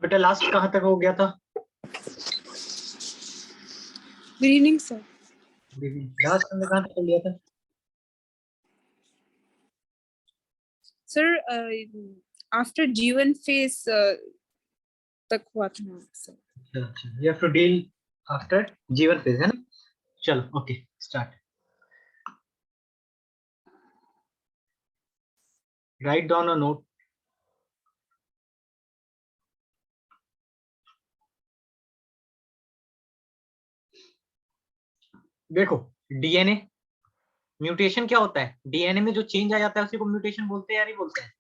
बेटा लास्ट कहाँ तक हो गया था? Good evening sir. लास्ट हमने कहाँ तक कर लिया था? सर आफ्टर जीवन फेज तक हुआ था सर। अच्छा अच्छा, you have to deal after G one phase है ना? चलो okay start. Write down a note. देखो, डीएनए म्यूटेशन क्या होता है? डीएनए में जो चेंज आ जाता है उसी को म्यूटेशन बोलते हैं या नहीं बोलते हैं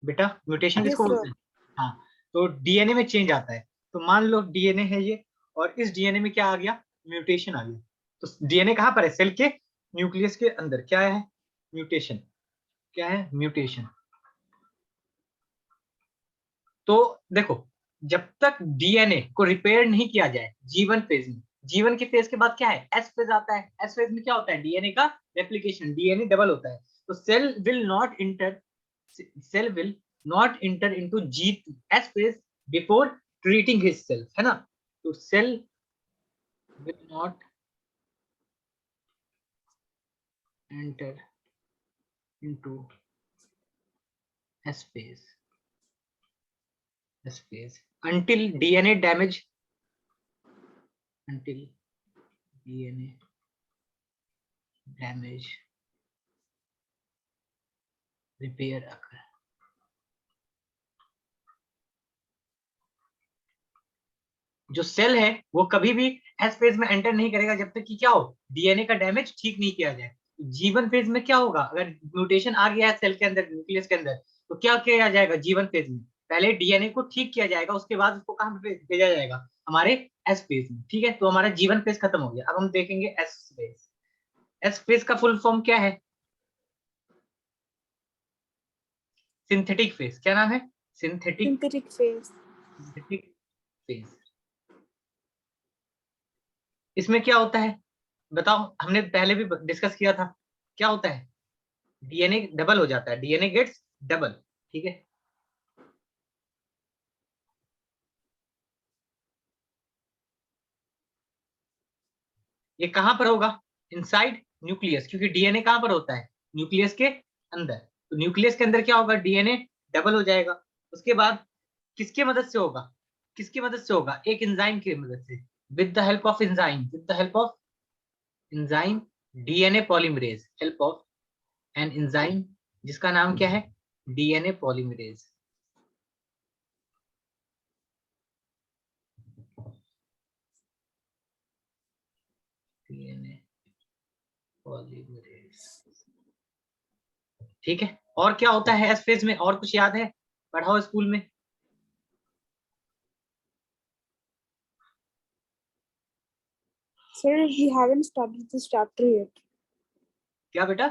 बेटा? म्यूटेशन यस किसको बोलते सर। हैं? हाँ, तो डीएनए में चेंज आता है। तो मान लो डीएनए है ये, और इस डीएनए में क्या आ गया? म्यूटेशन आ गया। तो डीएनए कहाँ पर है? सेल के न्यूक्लियस के अंदर। क्या है? म्यूटेशन। क्या है? म्यूटेशन। तो देखो, जब तक डीएनए को रिपेयर नहीं किया जाए जीवन फेज में, जीवन के फेज के बाद क्या है? एस फेज आता है। एस फेज में क्या होता है? डीएनए का रेप्लिकेशन, डीएनए डबल होता है। तो cell will not enter into G S phase before treating his self, है ना? तो cell will not enter into S phase until DNA damage, until DNA damage repair occur। जो cell है वो कभी भी एस फेज में एंटर नहीं करेगा जब तक कि क्या हो? डीएनए का डैमेज ठीक नहीं किया जाए। जीवन फेज में क्या होगा? अगर म्यूटेशन आ गया है सेल के अंदर, न्यूक्लियस के अंदर, तो क्या किया जाएगा? जीवन फेज में पहले डीएनए को ठीक किया जाएगा, उसके बाद उसको कहां पे भेजा जाएगा? हमारे एस फेज में। ठीक है, तो हमारा जीवन फेज खत्म हो गया। अब हम देखेंगे एस फेज। एस फेज का फुल फॉर्म क्या है? Synthetic phase. क्या नाम है? Synthetic synthetic phase. Synthetic phase. इसमें क्या होता है बताओ? हमने पहले भी डिस्कस किया था। क्या होता है? डीएनए डबल हो जाता है, डीएनए गेट्स डबल। ठीक है, ये कहां पर होगा? इनसाइड न्यूक्लियस, क्योंकि डीएनए कहां पर होता है? न्यूक्लियस के अंदर। तो न्यूक्लियस के अंदर क्या होगा? डीएनए डबल हो जाएगा। उसके बाद किसके मदद से होगा? किसकी मदद से होगा? एक एंजाइम की मदद से। With the help of enzyme, with the help of enzyme, DNA polymerase, help of an enzyme जिसका नाम क्या है? DNA polymerase. DNA polymerase. ठीक है, और क्या होता है एस फेज में? और कुछ याद है? पढ़ाओ स्कूल में। Sir we haven't started this chapter yet. क्या बेटा?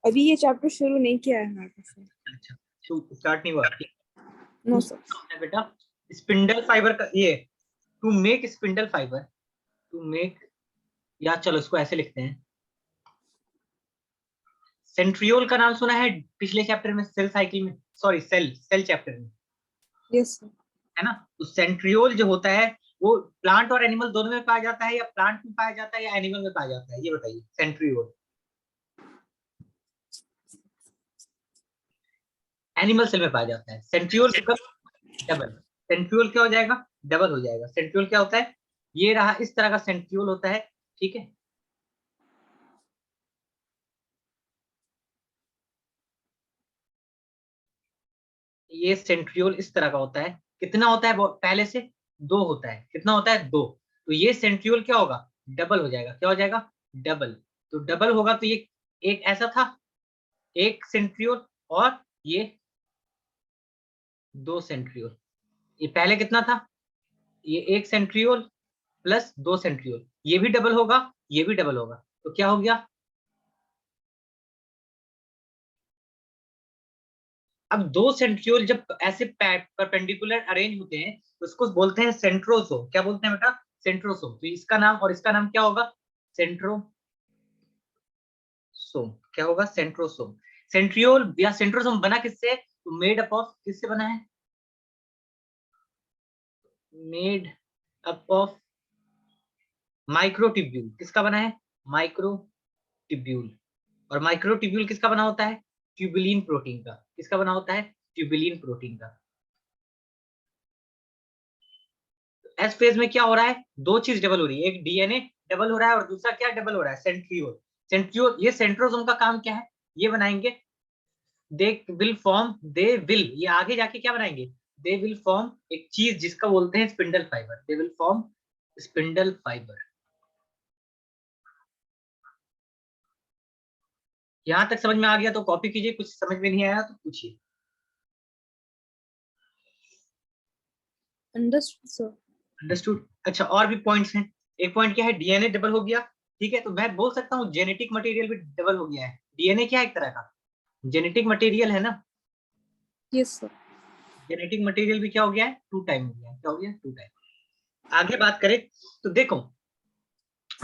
अभी ये चैप्टर शुरू नहीं किया है हमारे पास। अच्छा, स्टार्ट नहीं हुआ। नो दूसरा सर। क्या होता है बेटा? स्पिंडल फाइबर का ये, to make spindle fibre, to make, या चलो इसको ऐसे लिखते हैं। सेंट्रियोल का नाम सुना है पिछले चैप्टर में, सेल साइकिल में, सॉरी सेल सेल चैप्टर में, यस सर। है ना? तो सेंट्रियोल जो होता है वो प्लांट और एनिमल दोनों में पाया जाता है, या प्लांट में पाया जाता है, या एनिमल में पाया जाता है? ये बताइए। सेंट्रियोल एनिमल सेल में पाया जाता है। Centriole become double. सेंट्रियोल क्या हो जाएगा? डबल हो जाएगा। सेंट्रियोल क्या होता है? ये रहा, इस तरह का सेंट्रियोल होता है। ठीक है, ये सेंट्रियोल इस तरह का होता है। कितना होता है? पहले से दो होता है। कितना होता है? दो। तो ये सेंट्रियोल क्या होगा? डबल हो जाएगा। क्या हो जाएगा? डबल। तो डबल होगा तो ये एक ऐसा था, एक सेंट्रियोल, और ये दो सेंट्रियोल। ये पहले कितना था? ये एक सेंट्रियोल प्लस दो सेंट्रियोल। ये भी डबल होगा, ये भी डबल होगा। तो क्या हो गया? अब दो सेंट्रियोल जब ऐसे परपेंडिकुलर अरेंज होते हैं तो उसको बोलते हैं सेंट्रोसोम। क्या बोलते हैं बेटा? सेंट्रोसोम। तो इसका नाम और इसका नाम क्या होगा? सेंट्रोसोम। क्या होगा? सेंट्रोसोम। सेंट्रियोल या सेंट्रोसोम बना किससे? तो मेड अप ऑफ, किससे बना है? Made up of microtubule. किसका बना है? माइक्रोट्यूब्यूल। और माइक्रोट्यूब्यूल किसका बना होता है? ट्यूबुलिन प्रोटीन का। किसका बना होता है? ट्यूबुलिन प्रोटीन का। एस फेज में क्या हो रहा है? दो चीज डबल हो रही है, एक डीएनए डबल हो रहा है और दूसरा क्या डबल हो रहा है? सेंट्रियोल। सेंट्रियोल, ये सेंट्रोसोम का काम क्या है? ये बनाएंगे, they will form, they will, ये आगे जाके क्या बनाएंगे? दे विल फॉर्म एक चीज जिसका बोलते हैं spindle fibre. They will form spindle fibre. यहां तक समझ में आ गया तो कॉपी कीजिए, कुछ समझ में नहीं आया तो पूछिए। Understood sir. अंडरस्टूड। अच्छा, और भी पॉइंट्स हैं। एक पॉइंट क्या है? डीएनए डबल हो गया, ठीक है, तो मैं बोल सकता हूँ जेनेटिक मटेरियल भी डबल हो गया है। डीएनए क्या है? एक तरह का जेनेटिक मटेरियल है ना। Yes sir. जेनेटिक मटेरियल भी क्या हो गया है? टू टाइम हो गया है। क्या हो गया? Two time. आगे बात करें तो देखो,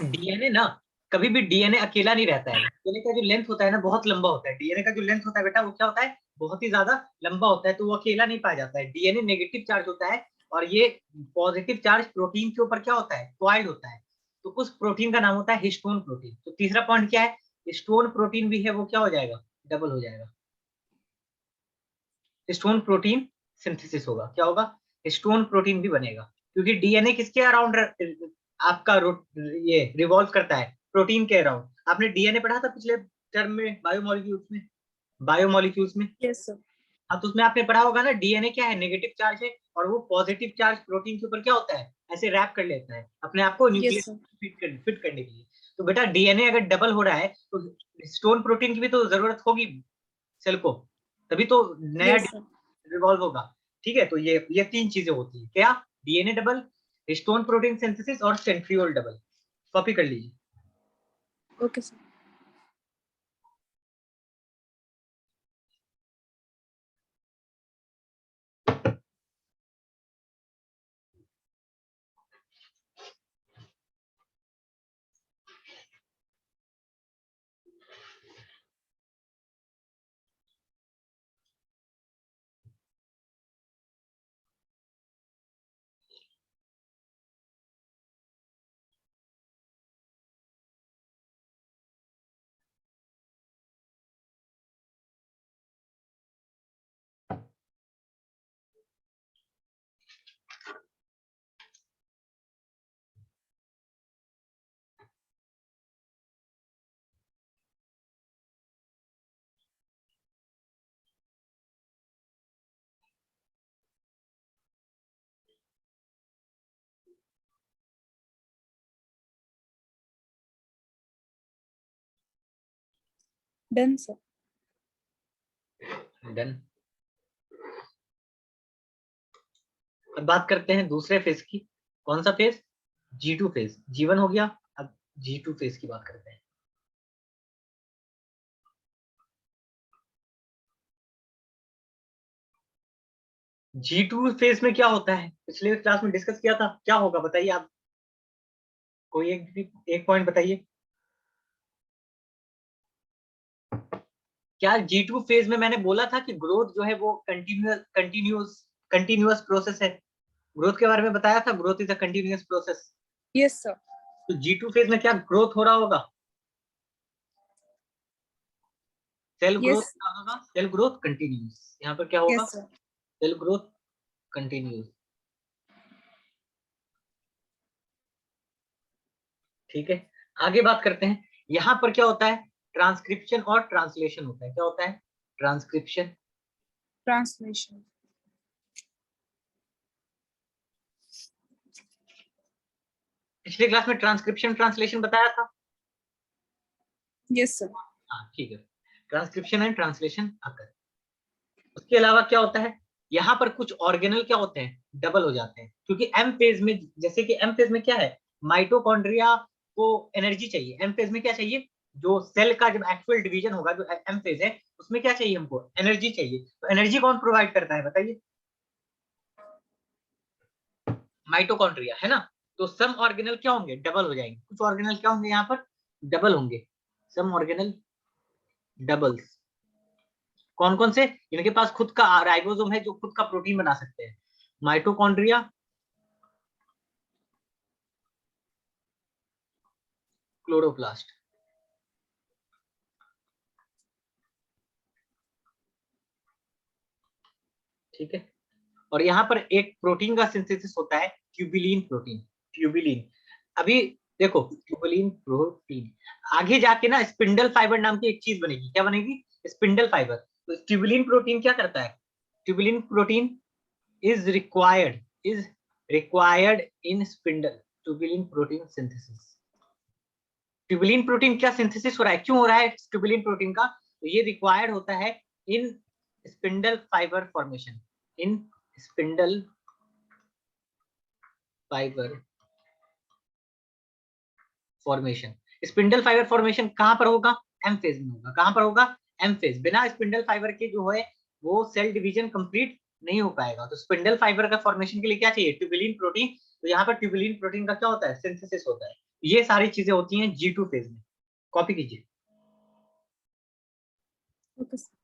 डीएनए ना, कभी भी डीएनए अकेला नहीं रहता है। डीएनए का जो लेंथ होता है ना, बहुत लंबा होता है। डीएनए का जो लेंथ होता है बेटा, वो क्या होता है? बहुत ही ज्यादा लंबा होता है, तो वो अकेला नहीं पाया जाता है। डीएनए नेगेटिव चार्ज होता है और ये पॉजिटिव चार्ज प्रोटीन के ऊपर क्या होता है? कॉइल्ड होता है। तो उस प्रोटीन का नाम होता है हिस्टोन प्रोटीन। तो तीसरा पॉइंट क्या है? हिस्टोन प्रोटीन भी है, वो क्या हो जाएगा? डबल हो जाएगा। हिस्टोन प्रोटीन सिंथेसिस होगा। क्या होगा? हिस्टोन प्रोटीन भी बनेगा, क्योंकि डीएनए किसके अराउंड आपका ये रिवॉल्व करता है? प्रोटीन के अराउंड। आपने डीएनए पढ़ा था पिछले टर्म में, बायोमोलिक्यूल्स में। बायोमोलिक्यूल्स में, यस सर। हाँ, तो उसमें आपने पढ़ा होगा ना, डीएनए क्या है? नेगेटिव चार्ज है और वो पॉजिटिव चार्ज प्रोटीन के ऊपर क्या होता है? ऐसे रैप कर लेता है अपने आप को यस न्यूक्लियस सर। फिट करने के लिए। तो बेटा डीएनए अगर डबल हो रहा है तो स्टोन प्रोटीन की भी तो जरूरत होगी सेल को, तभी तो नया यस सर। रिवॉल्व होगा। ठीक है, तो ये तीन चीजें होती है क्या? DNA double, histone protein synthesis और सेंट्रियोल डबल। कॉपी कर लीजिए। Okay sir. Done sir. Done. अब बात करते हैं दूसरे फेज की। कौन सा फेज? G2 phase. G1 हो गया, अब G2 फेज की बात करते हैं। G2 फेज में क्या होता है? पिछले क्लास में डिस्कस किया था, क्या होगा बताइए आप? कोई एक पॉइंट बताइए। क्या G2 फेज में मैंने बोला था कि ग्रोथ जो है वो कंटिन्यूअस प्रोसेस है? ग्रोथ के बारे में बताया था, growth is a continuous process. Yes sir. तो G2 फेज में क्या ग्रोथ हो रहा होगा? Cell growth yes. क्या होगा? Cell growth continuous. यहाँ पर क्या होगा? Yes sir. Cell growth continuous. ठीक है, आगे बात करते हैं। यहाँ पर क्या होता है? ट्रांसक्रिप्शन और ट्रांसलेशन होता है। क्या होता है? ट्रांसक्रिप्शन। ट्रांसलेशन। पिछले क्लास में ट्रांसक्रिप्शन ट्रांसलेशन बताया था। Yes sir. हाँ ठीक है, ट्रांसक्रिप्शन एंड ट्रांसलेशन आकर। उसके अलावा क्या होता है? यहाँ पर कुछ ऑर्गेनल क्या होते हैं? डबल हो जाते हैं, क्योंकि एम फेज में, जैसे कि एम फेज में क्या है? माइटोकॉन्ड्रिया को एनर्जी चाहिए। एम फेज में क्या चाहिए? जो सेल का जब एक्चुअल डिवीजन होगा, जो एम फेज है, उसमें क्या चाहिए हमको? एनर्जी चाहिए। तो एनर्जी कौन प्रोवाइड करता है बताइए? माइटोकॉन्ड्रिया, है ना। तो सम ऑर्गेनल क्या होंगे? डबल हो जाएंगे। कुछ ऑर्गेनल क्या होंगे यहाँ पर? डबल होंगे। सम ऑर्गेनल डबल्स। कौन कौन से? इनके पास खुद का राइबोसोम है जो खुद का प्रोटीन बना सकते हैं। Mitochondria, chloroplast. ठीक है, और यहाँ पर एक प्रोटीन का सिंथेसिस होता है, ट्यूबिलिन प्रोटीन। ट्यूबिलिन, अभी देखो ट्यूबिलिन प्रोटीन, आगे जाके ना स्पिंडल फाइबर नाम की एक चीज बनेगी। क्या बनेगी? Spindle fibre. तो ट्यूबिलिन प्रोटीन क्या करता है? Tubulin protein is required in spindle tubulin protein synthesis. Tubulin protein क्या सिंथेसिस हो रहा है, क्यों हो रहा है ट्यूबिलिन प्रोटीन का? तो ये रिक्वायर्ड होता है in spindle fibre formation, in spindle fibre formation. Spindle fibre formation कहां पर होगा? एम फेज में होगा। कहां पर होगा? M phase. बिना स्पिंडल फाइबर के जो है वो सेल डिवीजन कंप्लीट नहीं हो पाएगा। तो स्पिंडल फाइबर का फॉर्मेशन के लिए क्या चाहिए? Tubulin protein. तो यहाँ पर ट्यूबिलिन प्रोटीन का क्या होता है? सिंथेसिस होता है। ये सारी चीजें होती हैं G2 फेज में। कॉपी कीजिए। Okay sir.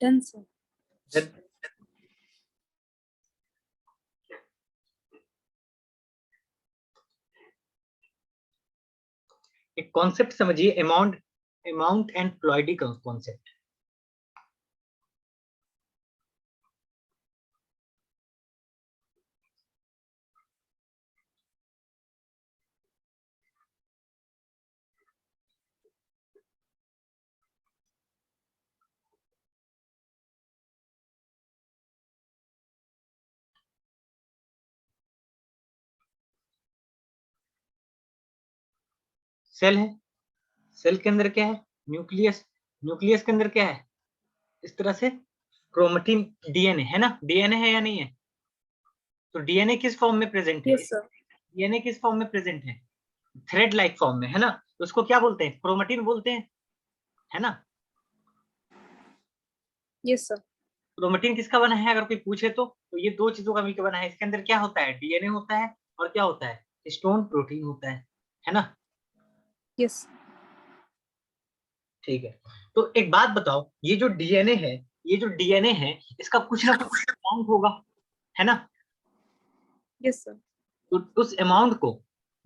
Done sir. एक कॉन्सेप्ट समझिए, amount and ploidy concept. Cell है, सेल के अंदर क्या है? न्यूक्लियस। न्यूक्लियस के अंदर क्या है? इस तरह से क्रोमेटिन, डीएनए है ना? डीएनए है या नहीं है? तो डीएनए किस फॉर्म में प्रेजेंट है? Yes sir. डीएनए किस फॉर्म में प्रेजेंट है? थ्रेड लाइक फॉर्म में, है ना? तो उसको क्या बोलते हैं? क्रोमेटिन बोलते हैं, है ना? Yes sir. क्रोमेटिन किसका बना है अगर कोई पूछे तो ये दो चीजों का मिलकर बना है। इसके अंदर क्या होता है? डीएनए होता है, और क्या होता है? स्टोन प्रोटीन होता है ना? यस। ठीक है, तो एक बात बताओ, ये जो डीएनए है, ये जो डीएनए है, इसका कुछ ना कुछ अमाउंट होगा, है ना? Yes sir. तो उस अमाउंट को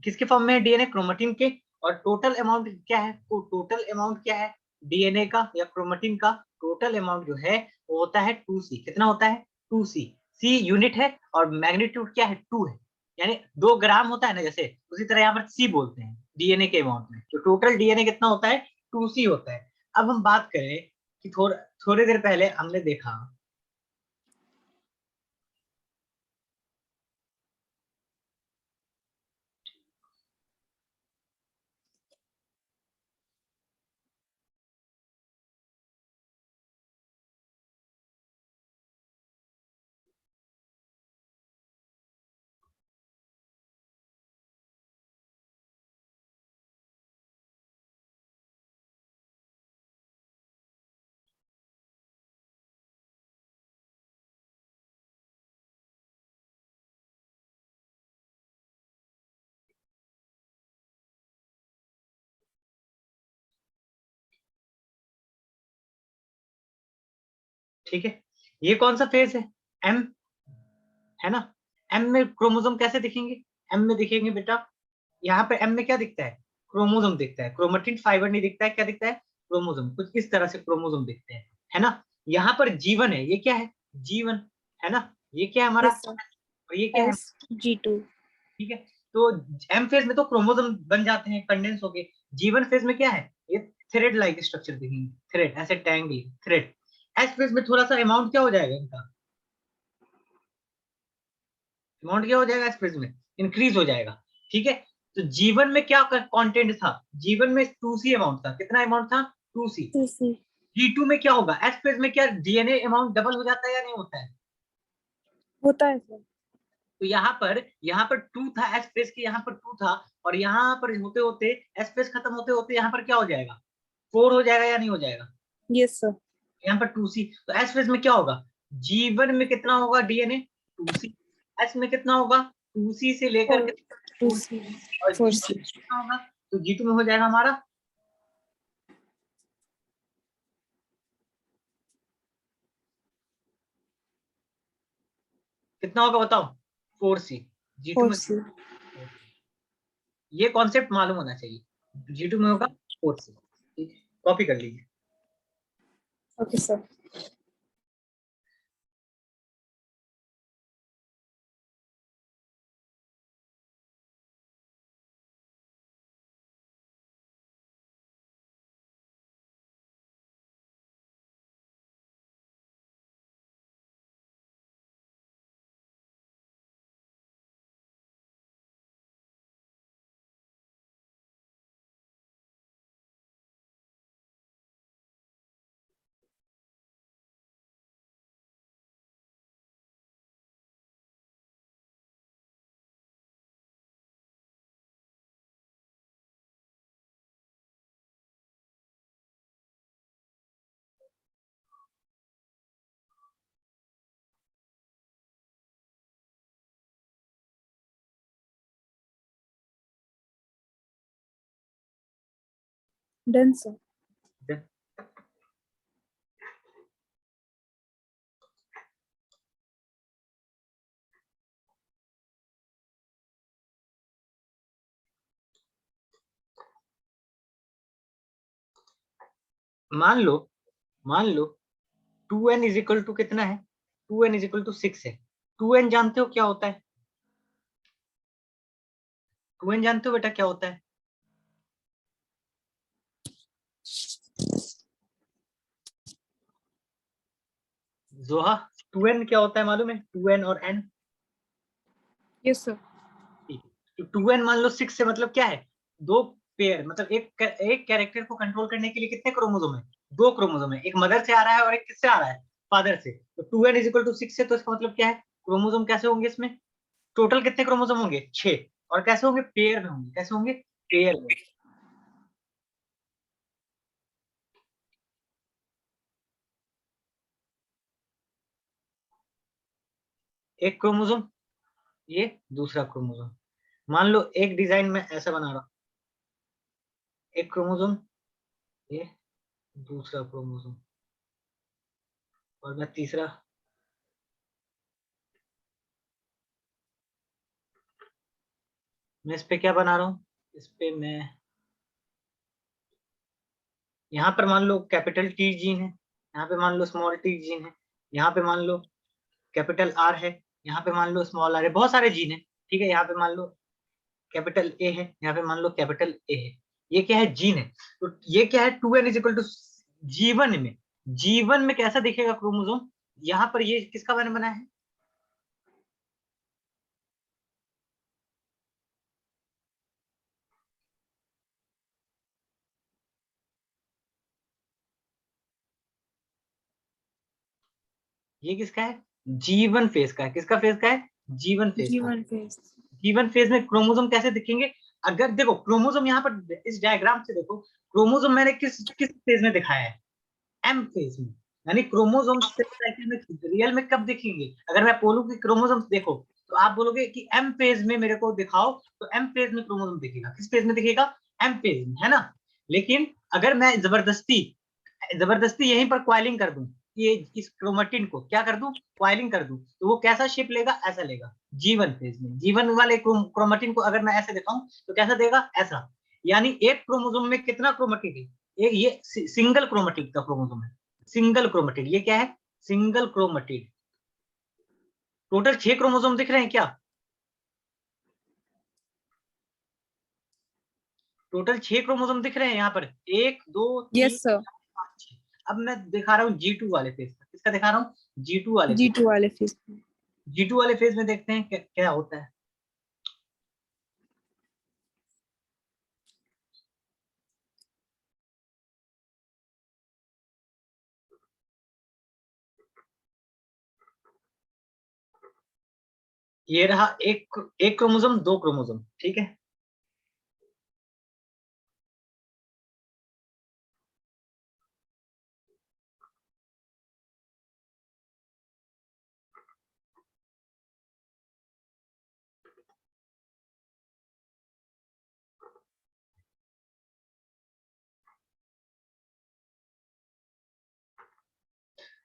किसके फॉर्म में है? डीएनए, क्रोमेटिन के। और टोटल अमाउंट क्या है? तो टोटल अमाउंट क्या है डीएनए का या क्रोमेटिन का? टोटल अमाउंट जो है वो होता है 2C। कितना होता है? 2C। सी यूनिट है और मैग्नीट्यूड क्या है? 2 है, यानी 2 ग्राम होता है ना, जैसे उसी तरह यहाँ पर सी बोलते हैं डीएनए के अमाउंट में। तो टोटल डीएनए कितना होता है? 2C होता है। अब हम बात करें कि थोड़ी देर पहले हमने देखा ठीक है, ये कौन सा फेज है, एम, है ना। एम में क्रोमोसोम कैसे दिखेंगे, एम में दिखेंगे बेटा, यहाँ पे एम में क्या दिखता है, क्रोमोसोम दिखता है, क्रोमेटिन फाइबर नहीं दिखता है, क्या दिखता है, क्रोमोसोम, कुछ इस तरह से क्रोमोसोम दिखते हैं, है ना। यहाँ पर जीवन है, ये क्या है, जीवन, है ना, ये क्या है हमारा, यस सर। और ये क्या है, SG2। ठीक है। तो एम फेज में तो क्रोमोसोम बन जाते हैं, कंडेंस हो गए। जीवन फेज में क्या है, ये थ्रेड लाइक स्ट्रक्चर दिखेंगे, थ्रेड ऐसे टैंगल थ्रेड। एस फेज में थोड़ा सा अमाउंट क्या हो जाएगा इनका, अमाउंट क्या हो जाएगा एस फेज में, इंक्रीज हो जाएगा, ठीक है। तो जीवन में क्या कंटेंट था, जीवन में 2C अमाउंट था, कितना अमाउंट था, 2C। TC। G2 में क्या होगा, एस फेज में क्या डीएनए अमाउंट डबल हो जाता है या नहीं होता है। होता है सर। तो यहाँ पर 2 था एस फेज के, यहाँ पर 2 था, और यहाँ पर होते होते एस फेज खत्म होते होते यहाँ पर क्या हो जाएगा, 4 हो जाएगा या नहीं हो जाएगा। Yes sir. यहाँ पर 2C, तो एस फेज में क्या होगा, जीवन में कितना होगा डीएनए, 2C। एस में कितना होगा, 2C से लेकर और के 2C। 4C, और G2 4C। में कितना होगा, तो G2 में हो जाएगा हमारा कितना होगा बताओ, 4C। G2 में 4C। 4C। ये कॉन्सेप्ट मालूम होना चाहिए, G2 में होगा 4C, ठीक है, कॉपी कर लीजिए। Okay sir. Done sir. मान लो 2n इज इक्वल टू कितना है, 2n इज इक्वल टू 6 है। 2n जानते हो क्या होता है, 2n जानते हो बेटा क्या होता है, जोहा 2n क्या होता है मालूम है, 2n और n, यस सर। ठीक है। तो 2n मान लो 6 से मतलब क्या है, दो पेयर, मतलब एक कैरेक्टर को कंट्रोल करने के लिए कितने क्रोमोसोम है, दो क्रोमोसोम है, एक मदर से आ रहा है और एक किससे आ रहा है, फादर से। तो 2n इज इक्वल टू 6 है, तो इसका मतलब क्या है, क्रोमोसोम कैसे होंगे इसमें, टोटल कितने क्रोमोसोम होंगे, 6, और कैसे होंगे, पेयर में होंगे, कैसे होंगे, पेयर में। एक क्रोमोसोम, ये दूसरा क्रोमोसोम, मान लो एक डिजाइन में ऐसा बना रहा हूं, एक क्रोमोसोम, ये दूसरा क्रोमोसोम, और मैं तीसरा, मैं इस पे क्या बना रहा हूँ, इस पे मैं यहाँ पर मान लो कैपिटल टी जीन है, यहाँ पे मान लो स्मॉल टी जीन है, यहाँ पे मान लो कैपिटल आर है, यहाँ पे मान लो स्मॉल आर है, बहुत सारे जीन है, ठीक है। यहाँ पे मान लो कैपिटल ए है, यहाँ पे मान लो कैपिटल ए है, ये क्या है, जीन है। तो ये क्या है, 2n इज इक्वल टू, जीवन में कैसा दिखेगा क्रोमोसोम, यहाँ पर ये किसका मैंने बनाया है, ये किसका है, जीवन फेज का है, किसका फेज का है, जीवन फेज का। G1 phase. जीवन फेज में क्रोमोसोम कैसे दिखेंगे, अगर देखो क्रोमोसोम यहाँ पर इस डायग्राम से देखो, क्रोमोसोम मैंने किस किस फेज में दिखाया है, एम फेज में, यानी क्रोमोसोम साइकिल में रियल में कब दिखेंगे, अगर मैं बोलूं कि क्रोमोसोम देखो, तो आप बोलोगे कि एम फेज में मेरे को दिखाओ, तो एम फेज में क्रोमोसोम दिखेगा, किस फेज में दिखेगा, एम फेज में, है ना। लेकिन अगर मैं जबरदस्ती जबरदस्ती यहीं पर क्वाइलिंग कर दूं, ये इस क्रोमेटिन को क्या कर दूं, कॉइलिंग कर दूं, तो वो कैसा शेप लेगा, ऐसा लेगा। G1 फेज में G1 वाले क्रोमेटिन को अगर मैं ऐसे दिखाऊं तो कैसा देगा, ऐसा। यानी एक क्रोमोसोम में कितना क्रोमेटिड है, एक ये सिंगल क्रोमेटिड का क्रोमोसोम है, सिंगल क्रोमेटिड, ये क्या है, सिंगल क्रोमेटिड। टोटल 6 क्रोमोसोम दिख रहे हैं क्या, टोटल 6 क्रोमोसोम दिख रहे हैं यहाँ पर, 1 2 3 यस सर। 4 5 6। अब मैं दिखा रहा हूँ G2 वाले फेज का, किसका दिखा रहा हूँ, G2 वाले फेज। G2 वाले फेज में। G2 वाले फेज में देखते हैं क्या क्या होता है। ये रहा एक क्रोमोसोम, 2 क्रोमोसोम, ठीक है।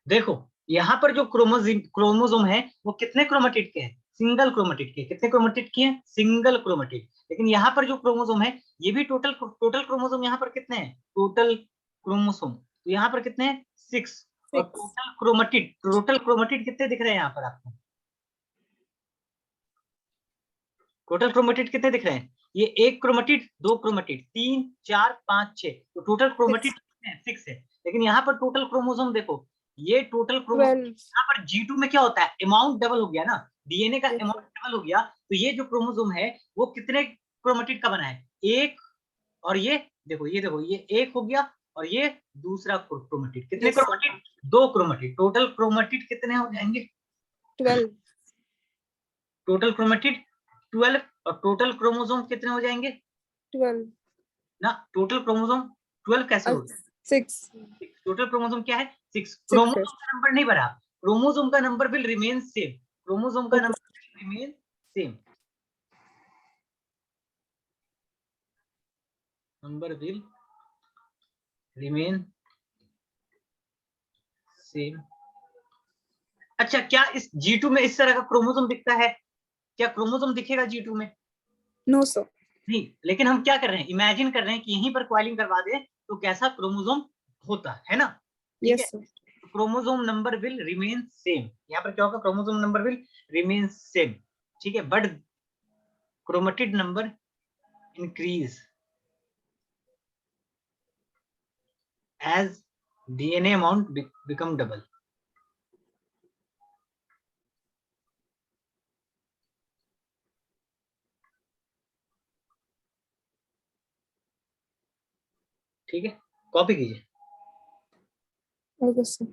देखो यहाँ पर जो क्रोमोसोम है वो कितने क्रोमेटिड के हैं, सिंगल क्रोमेटिड के, कितने क्रोमेटिड के हैं, सिंगल क्रोमेटिड। लेकिन यहाँ पर जो क्रोमोसोम है ये भी टोटल क्रोमोसोम यहाँ पर कितने हैं, टोटल क्रोमोसोम तो यहाँ पर कितने हैं, 6। और 6। टोटल क्रोमेटिड कितने दिख रहे हैं यहाँ पर आपको, टोटल क्रोमेटिड कितने दिख रहे हैं, ये एक क्रोमेटिड, 2 क्रोमेटिड, 3 4 5 6, तो टोटल क्रोमेटिड 6। कितने हैं, 6 है। लेकिन यहाँ पर टोटल क्रोमोसोम देखो, ये टोटल क्रोमोसोम 12। यहाँ पर G2 में क्या होता है, अमाउंट डबल हो गया ना, डीएनए का यस अमाउंट सर। डबल हो गया, तो ये जो क्रोमोसोम है वो कितने क्रोमेटिड का बना है, एक, और ये देखो ये एक हो गया, और ये दूसरा क्रोमेटिड, कितने yes sir. Chromatid, 2 chromatid, total chromatid कितने हो जाएंगे, 12। टोटल क्रोमेटिड 12, और टोटल क्रोमोसोम कितने हो जाएंगे 12। ना, टोटल क्रोमोसोम 12 कैसे हो, 6। टोटल क्रोमोसोम क्या है, 6। 6 है। क्रोमोसोम का नंबर नहीं बढ़ा, क्रोमोसोम का number will remain same, chromosome का okay. Number will remain same, number will remain same. अच्छा क्या इस G2 में इस तरह का क्रोमोसोम दिखता है, क्या क्रोमोसोम दिखेगा G2 में, नो सर। नहीं। लेकिन हम क्या कर रहे हैं, इमेजिन कर रहे हैं कि यहीं पर कॉइलिंग करवा दे तो कैसा क्रोमोसोम होता है ना, ठीक है। Yes sir. Chromosome number will remain same, यहाँ पर क्या होगा, chromosome number will remain same, ठीक है, but chromatid number increase as DNA amount become double. ठीक है, कॉपी कीजिए। Okay sir.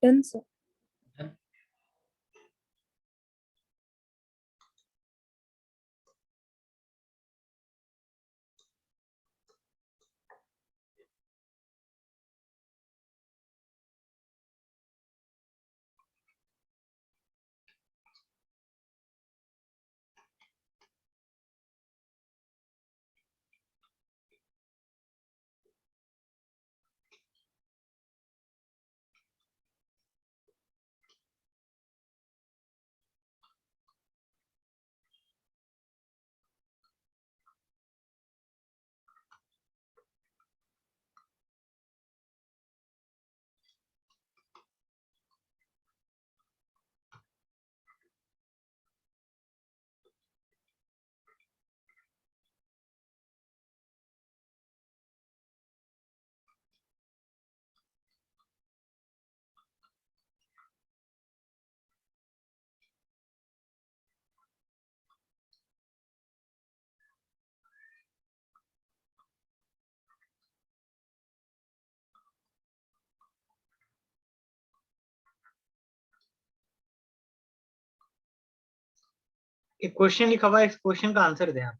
Done sir. एक क्वेश्चन लिखा हुआ है, इस क्वेश्चन का आंसर दें आप।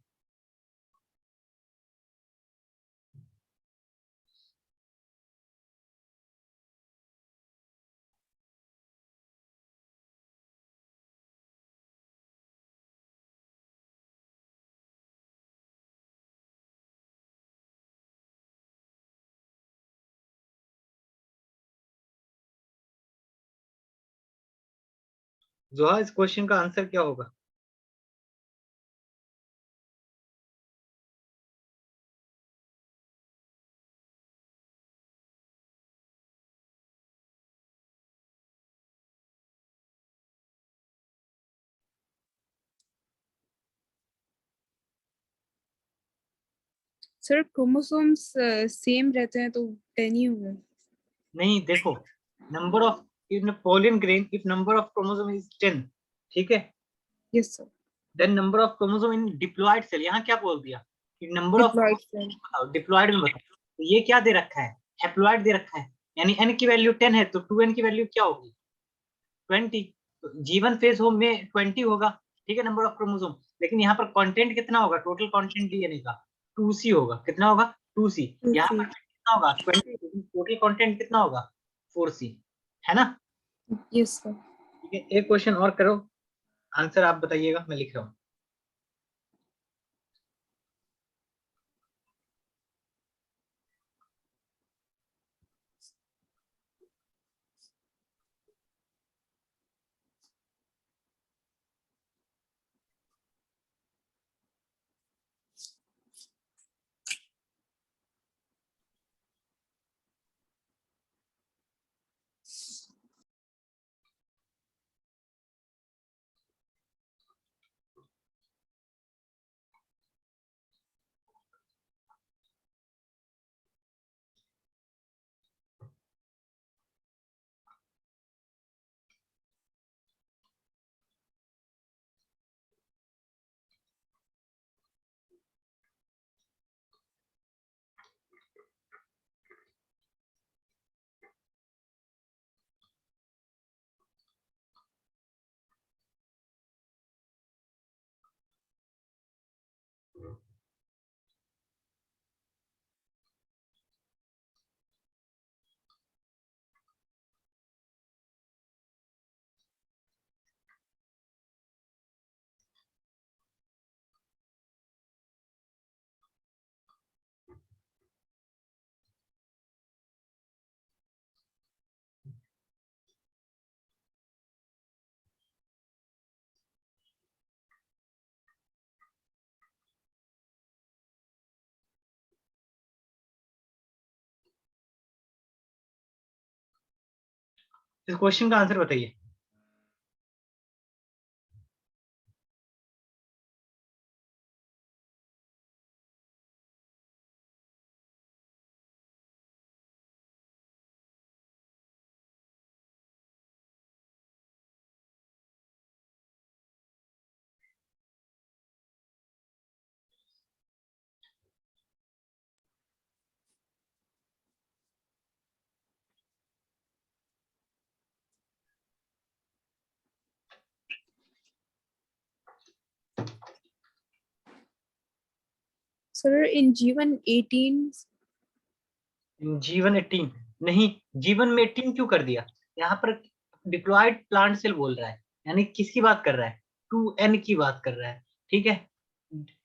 जोहा, इस क्वेश्चन का आंसर क्या होगा? सर क्रोमोसोम्स सेम रहते हैं तो 10 ही होगा। नहीं, देखो, number of in pollen grain, if number of chromosome is 10, ठीक है, yes sir. Then number of chromosome in diploid cell, यहाँ क्या बोल दिया कि number of diploid cell. Chromosome बताओ, डिप्लॉयड में बताओ। तो ये क्या दे रखा है? हैप्लॉयड दे रखा है, यानी n की वैल्यू 10 है तो 2n की वैल्यू क्या होगी? 20। तो जीवन फेज होम में 20 होगा, ठीक है, नंबर ऑफ क्रोमोसोम। लेकिन यहाँ पर कंटेंट कितना होगा? टोटल कंटेंट डीएनए का 2c होगा। कितना होगा? 2c। यहाँ सी। पर कितना होगा? 20, लेकिन टोटल कंटेंट कितना होगा? 4c, है ना? Yes sir. ठीक है, एक क्वेश्चन और करो, आंसर आप बताइएगा, मैं लिख रहा हूँ। इस क्वेश्चन का आंसर बताइए। सर इन जीवन 18 जीवन 18 नहीं, जीवन में 18 क्यों कर दिया? यहाँ पर डिप्लॉयड प्लांट सेल बोल रहा है, यानी किसकी बात कर रहा है? 2n की बात कर रहा है, ठीक है।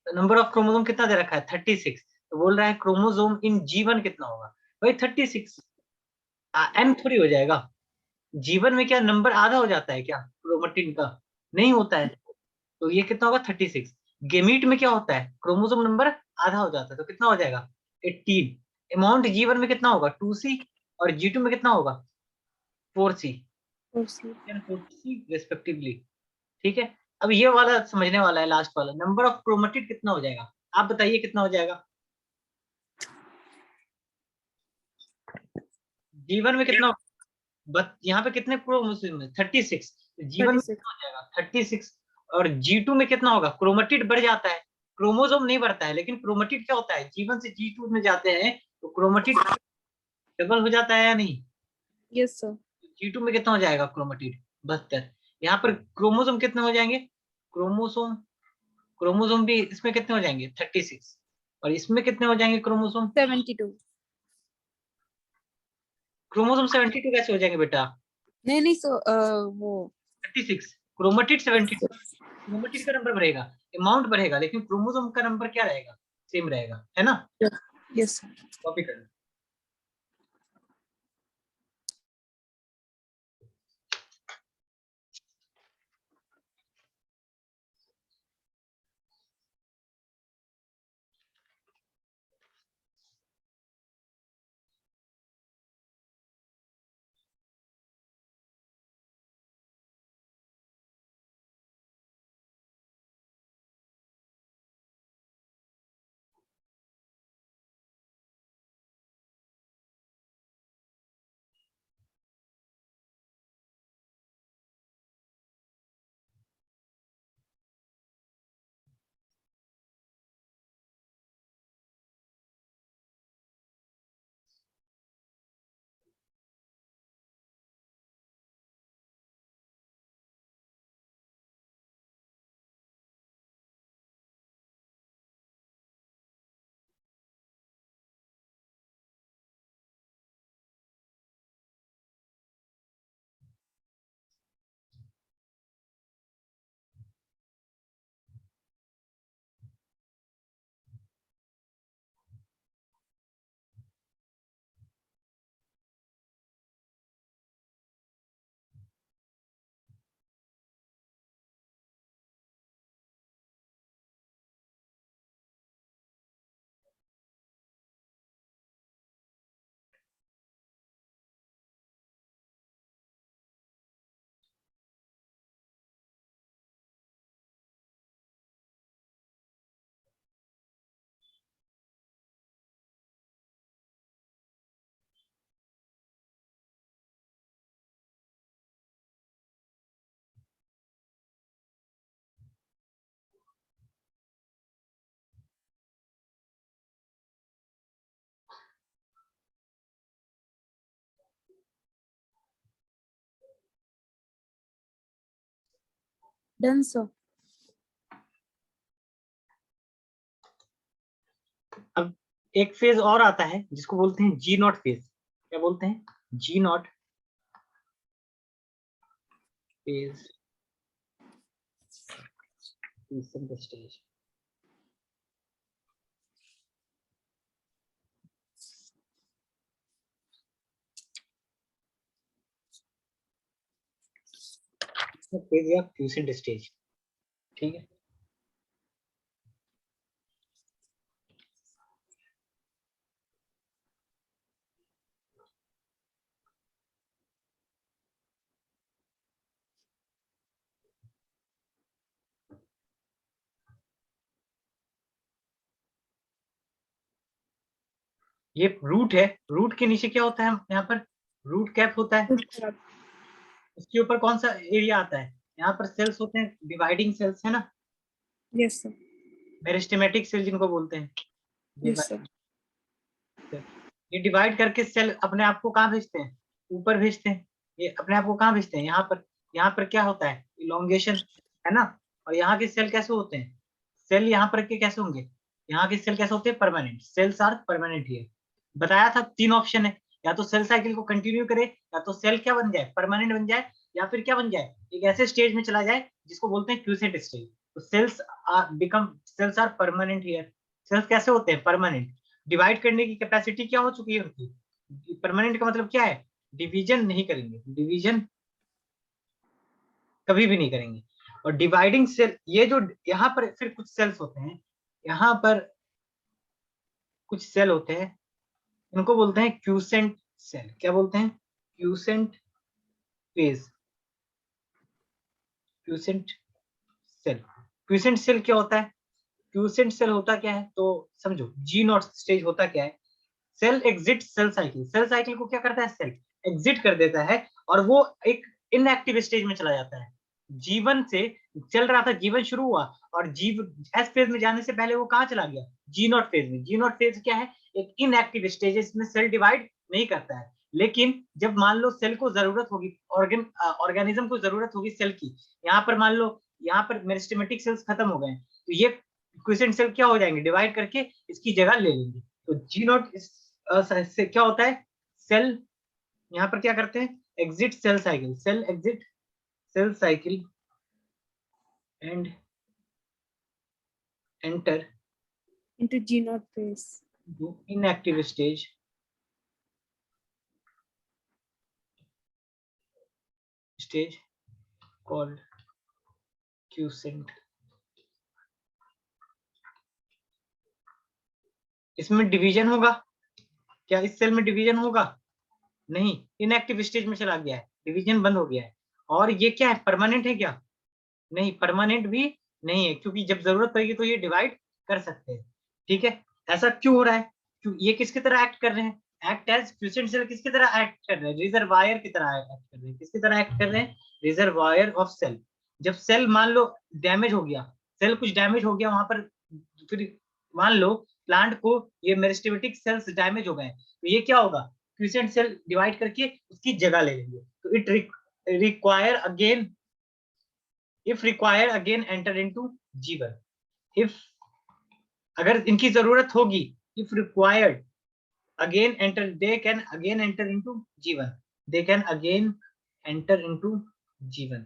नंबर ऑफ क्रोमोसोम कितना दे रखा है? 36, तो बोल रहा है क्रोमोसोम इन जीवन कितना होगा? भाई 36, n थोड़ी हो जाएगा। जीवन में क्या नंबर आधा हो जाता है क्या क्रोमेटिन का? नहीं होता है। तो ये कितना होगा? 36। गेमीट में क्या होता है? क्रोमोसोम नंबर आधा हो जाता है, तो कितना हो जाएगा? 18। अमाउंट जीवन में कितना होगा? 2c, और G2 में कितना होगा? 4c, और सी 4c रेस्पेक्टिवली, ठीक है। अब ये वाला समझने वाला है, लास्ट वाला, नंबर ऑफ क्रोमेटिड कितना हो जाएगा? आप बताइए कितना हो जाएगा? जीवन में कितना? बट यहाँ पे कितने क्रोमोसोम है? 36। जीवन में 36 कितना हो जाएगा? 36। और G2 में कितना होगा? क्रोमेटिड बढ़ जाता है, क्रोमोसोम नहीं बढ़ता है, लेकिन क्रोमेटिड क्या होता है? जीवन से G2 में जाते हैं तो क्रोमेटिड डबल हो जाता है या नहीं? यस सर G2 में कितना हो जाएगा क्रोमेटिड? 72। यहाँ पर क्रोमोसोम कितने हो जाएंगे? क्रोमोसोम क्रोमोसोम भी इसमें कितने हो जाएंगे? 36। और इसमें कितने हो जाएंगे क्रोमोसोम? 72 क्रोमोसोम 72 कैसे हो जाएंगे बेटा? नहीं नहीं सो वो 36, क्रोमेटिड 72। यस क्रोमेटिड का नंबर बढ़ेगा, अमाउंट बढ़ेगा, लेकिन क्रोमोसोम का नंबर क्या रहेगा? सेम रहेगा, है ना? यस कॉपी कर लो। डन सर अब एक फेज और आता है जिसको बोलते हैं G0 फेज। क्या बोलते हैं? G0 phase, stage. फेज या क्यूसेंट स्टेज, ठीक है। ये रूट है, रूट के नीचे क्या होता है? यहाँ पर रूट कैप होता है, उसके ऊपर कौन सा एरिया आता है? यहाँ पर सेल्स होते हैं, डिवाइडिंग सेल्स, है ना? यस सर मेरिस्टेमेटिक सेल जिनको बोलते हैं। यस सर ये डिवाइड करके सेल अपने आप को कहाँ भेजते हैं? ऊपर भेजते हैं। ये अपने आप को कहाँ भेजते हैं? यहाँ पर। यहाँ पर क्या होता है? इलोंगेशन, है ना? और यहाँ के सेल कैसे होते हैं? सेल यहाँ पर के कैसे होंगे? यहाँ के सेल कैसे होते हैं, permanent, cells are permanent here. बताया था 3 ऑप्शन है, या तो सेल साइकिल को कंटिन्यू करे, या तो सेल क्या बन जाए, परमानेंट बन जाए, या फिर क्या बन जाए, एक ऐसे स्टेज में चला जाए जिसको बोलते हैं क्यूसेंट स्टेज। तो cells are permanent here. Cells कैसे होते हैं, परमानेंट। डिवाइड करने की कैपेसिटी क्या हो चुकी है उनकी। परमानेंट का मतलब क्या है, डिवीजन नहीं करेंगे, डिवीजन कभी भी नहीं करेंगे। और डिवाइडिंग सेल, ये जो यहाँ पर फिर कुछ सेल्स होते हैं, यहाँ पर कुछ सेल होते हैं, इनको बोलते हैं क्यूसेंट सेल। क्या बोलते हैं, quiescent phase, quiescent cell. Quiescent cell क्या होता है, क्यूसेंट सेल होता क्या है, तो समझो जी नॉट स्टेज होता क्या है। Cell exit cell cycle, cell cycle को क्या करता है, सेल एग्जिट कर देता है और वो एक इनएक्टिव स्टेज में चला जाता है। जीवन से चल रहा था, जीवन शुरू हुआ और जीव एस फेज में जाने से पहले वो कहाँ चला गया, जी नॉट फेज में। जी नॉट फेज क्या है, एक इनएक्टिव स्टेज है, इसमें सेल डिवाइड नहीं करता है। लेकिन जब मान लो सेल को जरूरत होगी, ऑर्गेनिज्म को जरूरत होगी सेल की, यहाँ पर मान लो यहाँ पर मेरिस्टेमेटिक सेल्स खत्म हो गए हैं, तो ये क्विसेंट सेल क्या हो जाएंगे, डिवाइड करके इसकी जगह ले लेंगे। तो जी नॉट से क्या होता है, सेल यहाँ पर क्या करते हैं, exit cell cycle, cell exit cell cycle and enter into G naught phase. inactive stage called quiescent। इसमें डिवीजन होगा क्या, इस सेल में डिवीजन होगा नहीं, इनएक्टिव स्टेज में चला गया है, डिवीजन बंद हो गया है। और ये क्या है, परमानेंट है क्या, नहीं, परमानेंट भी नहीं है, क्योंकि जब जरूरत पड़ेगी तो ये डिवाइड कर सकते हैं। ठीक है, ऐसा क्यों हो रहा है, क्यों ये किसकी तरह एक्ट कर रहे हैं, एक्ट एज क्विसेंट सेल किसकी तरह एक्ट कर रहे हैं, रिजर्वायर की तरह एक्ट कर रहे हैं, किसकी तरह एक्ट कर रहे हैं, रिजर्वायर ऑफ सेल। जब सेल मान लो डैमेज हो गया, सेल कुछ डैमेज हो गया वहां पर, फिर मान लो प्लांट को ये मेरिस्टेमेटिक सेल्स डैमेज हो गए, तो ये क्या होगा, क्विसेंट सेल डिवाइड करके उसकी जगह ले लेंगे। तो it require again, if required again enter into G1। if अगर इनकी जरूरत होगी, if required again enter, they can again enter into G1, they can again enter into G1।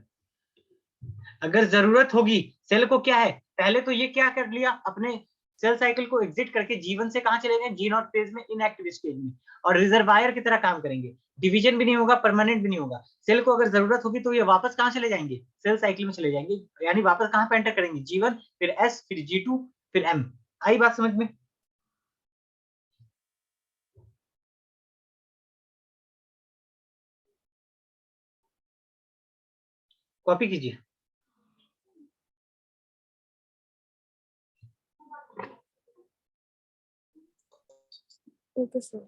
अगर जरूरत होगी, सेल को क्या है, पहले तो ये क्या कर लिया, अपने सेल साइकिल को एग्जिट करके जीवन से कहां चले गए, जी नॉट फेज में, इनएक्टिव स्टेज में, और रिजर्वायर की तरह काम करेंगे। डिवीजन भी नहीं होगा, परमानेंट भी नहीं होगा। सेल को अगर जरूरत होगी तो ये वापस कहां चले जाएंगे, सेल साइकिल में चले जाएंगे, यानी वापस कहां पे एंटर करेंगे, जी1, फिर एस, फिर जी2, फिर एम। आई बात समझ में, कॉपी कीजिए। Okay, sir.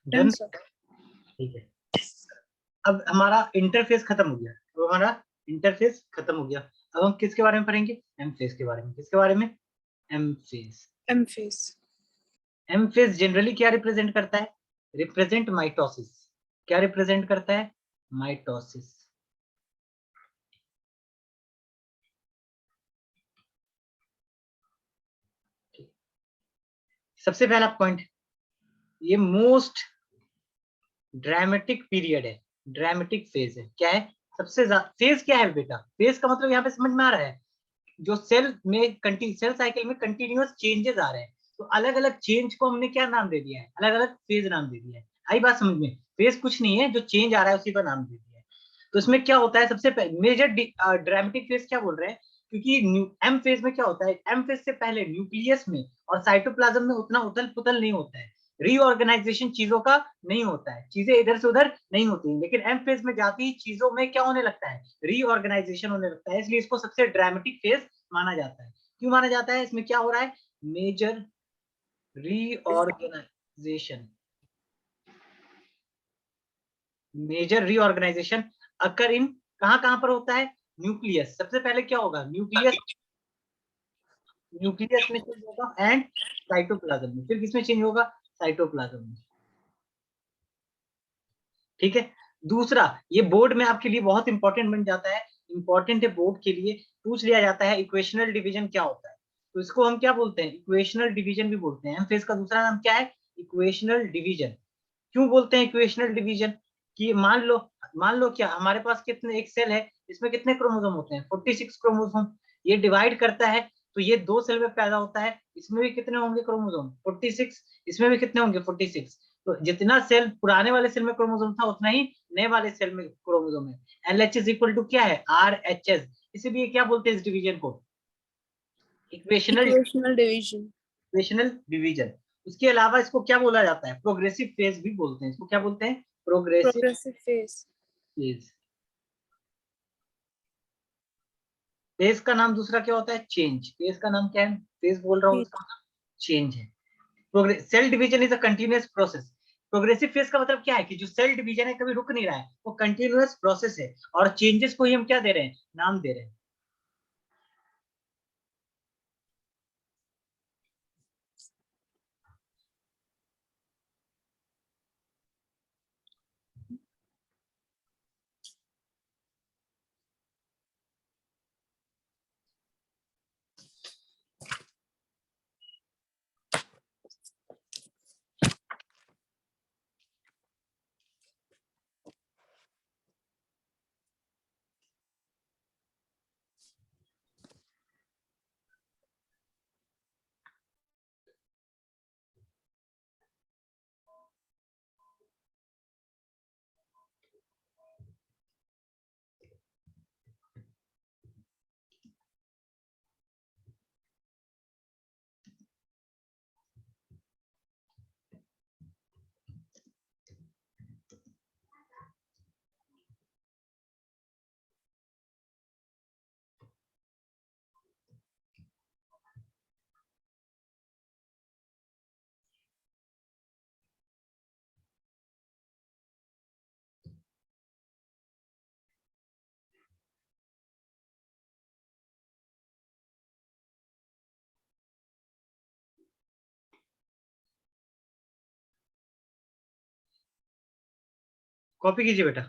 डन। सर। ठीक है, अब हमारा इंटरफेस खत्म हो गया, अब हमारा इंटरफेस खत्म हो गया। अब हम किसके बारे में पढ़ेंगे? एम फेस के बारे में। किसके बारे में? M phase. M phase. M phase generally क्या रिप्रेजेंट करता है? Represent mitosis. क्या रिप्रेजेंट करता है? माइटोसिस। सबसे पहला पॉइंट, ये मोस्ट ड्रामेटिक पीरियड है, ड्रामेटिक फेज है। क्या है? सबसे ज्यादा फेज क्या है बेटा? फेज का मतलब यहाँ पे समझ में आ रहा है, जो सेल में सेल साइकिल में कंटिन्यूअस चेंजेस आ रहे हैं, तो अलग अलग चेंज को हमने क्या नाम दे दिया है? अलग अलग फेज नाम दे दिया है। आई बात समझ में? फेज कुछ नहीं है, जो चेंज आ रहा है उसी का नाम दे दिया है। तो इसमें क्या होता है? सबसे मेजर ड्रामेटिक फेज क्या बोल रहे हैं? क्योंकि एम फेज में क्या होता है, एम फेज से पहले न्यूक्लियस में और साइटोप्लाज्म में उतना उथल पुथल नहीं होता है, रीऑर्गेनाइजेशन चीजों का नहीं होता है, चीजें इधर से उधर नहीं होती। लेकिन एम फेज में जाती ही चीजों में क्या होने लगता है? रीऑर्गेनाइजेशन होने लगता है। इसलिए इसको सबसे ड्रामेटिक फेज माना जाता है। क्यों माना जाता है? इसमें क्या हो रहा है? मेजर रीऑर्गेनाइजेशन, मेजर रीऑर्गेनाइजेशन अकर इन, कहां कहां पर होता है? न्यूक्लियस। सबसे पहले क्या होगा? न्यूक्लियस, न्यूक्लियस में चेंज होगा एंड साइटोप्लाज्म में। फिर किसमें चेंज होगा? साइटोप्लाज्म में। ठीक है। दूसरा, ये बोर्ड में आपके लिए बहुत इंपॉर्टेंट बन जाता है, इंपॉर्टेंट है बोर्ड के लिए, पूछ लिया जाता है इक्वेशनल डिवीजन क्या होता है। तो इसको हम क्या बोलते हैं? इक्वेशनल डिवीजन भी बोलते हैं। फेज का दूसरा नाम क्या है? Equational division. क्यों बोलते हैं इक्वेशनल डिवीजन? कि मान लो क्या हमारे पास कितने, एक सेल है, इसमें कितने क्रोमोसोम होते हैं? 46 क्रोमोसोम। ये डिवाइड करता है तो ये दो सेल में पैदा होता है, इसमें भी कितने होंगे क्रोमोसोम? 46। इसमें भी कितने होंगे? 46। तो जितना सेल पुराने वाले सेल में क्रोमोसोम था, उतना ही नए वाले सेल में क्रोमोसोम है। L H is equal to क्या है? R H S. इसीलिए क्या बोलते हैं इस डिवीजन को? Equational equational division. Equational division. उसके अलावा इसको क्या बोला जाता है? प्रोग्रेसिव फेज भी बोलते हैं। इसको क्या बोलते हैं? Progressive progressive phase. Phase. Phase का नाम दूसरा क्या होता है? चेंज। फेज का नाम क्या है? फेज बोल रहा हूँ, उसका नाम चेंज है। Cell division is a continuous process. Progressive phase का मतलब क्या है? कि जो सेल डिवीजन है कभी रुक नहीं रहा है, वो कंटिन्यूअस प्रोसेस है, और चेंजेस को ही हम क्या दे रहे हैं? नाम दे रहे हैं। कॉपी कीजिए बेटा।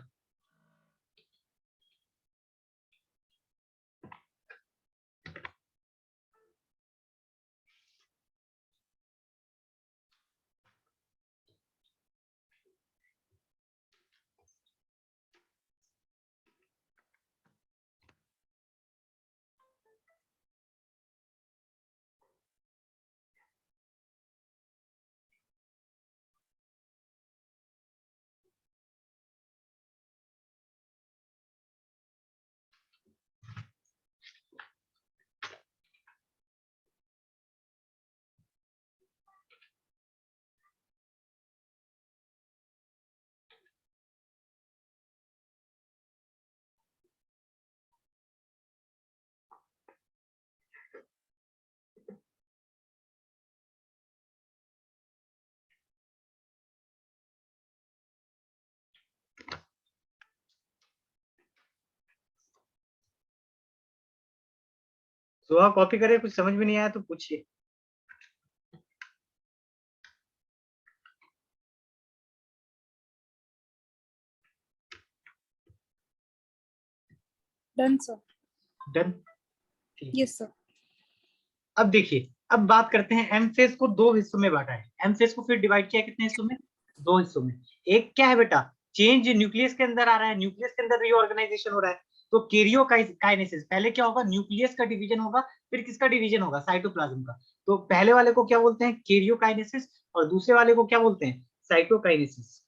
सुहा कॉपी करे, कुछ समझ में नहीं आया तो पूछिए। Done sir. डन, ठीक। Yes sir. अब देखिए, अब बात करते हैं एम फेज को दो हिस्सों में बांटा है। एम फेज को फिर डिवाइड किया कितने हिस्सों में? दो हिस्सों में। एक क्या है बेटा, चेंज न्यूक्लियस के अंदर आ रहा है, न्यूक्लियस के अंदर रीऑर्गेनाइजेशन हो रहा है। तो कैरियोकाइनेसिस, पहले क्या होगा, न्यूक्लियस का डिवीजन होगा, फिर किसका डिवीजन होगा, साइटोप्लाज्म का। तो पहले वाले को क्या बोलते हैं, कैरियोकाइनेसिस, और दूसरे वाले को क्या बोलते हैं, साइटोकाइनेसिस।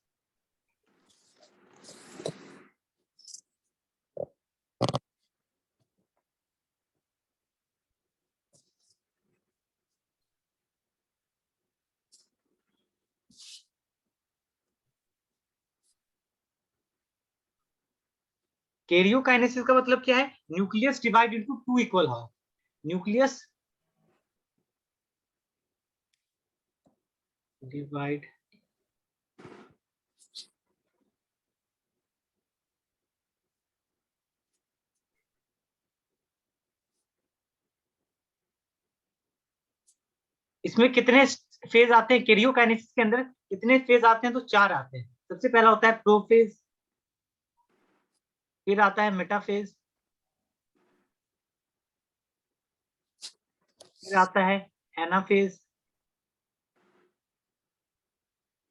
कैरियोकाइनेसिस का मतलब क्या है, nucleus divide into two equal half. Nucleus divide इसमें कितने फेज आते हैं, कैरियोकाइनेसिस के अंदर कितने फेज आते हैं, तो चार आते हैं। सबसे पहला होता है प्रोफेज, फिर आता है मेटाफेज, फिर आता है एनाफेज,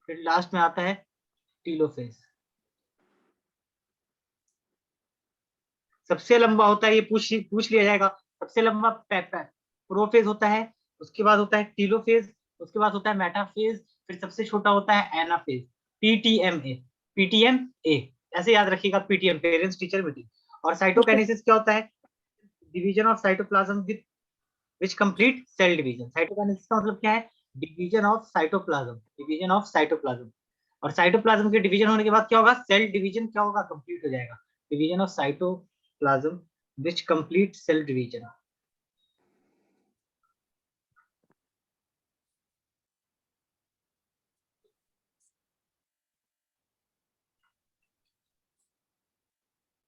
फिर लास्ट में आता है टीलोफेज। सबसे लंबा होता है, ये पूछ लिया जाएगा, सबसे लंबा प्रोफेज होता है, उसके बाद होता है टीलोफेज, उसके बाद होता है मेटाफेज, फिर सबसे छोटा होता है एनाफेज, पीटीएमए। पीटीएमए ऐसे याद रखिएगा, पीटीएम पेरेंट्स टीचर मीटिंग। और साइटोकाइनेसिस क्या होता है, division of cytoplasm with which complete cell division. Cytokinesis का मतलब क्या है, division of cytoplasm, division of cytoplasm. और साइटोप्लाज्म के डिवीजन होने के बाद क्या होगा, सेल डिवीजन क्या होगा, कंप्लीट हो जाएगा। Division of cytoplasm which complete cell division.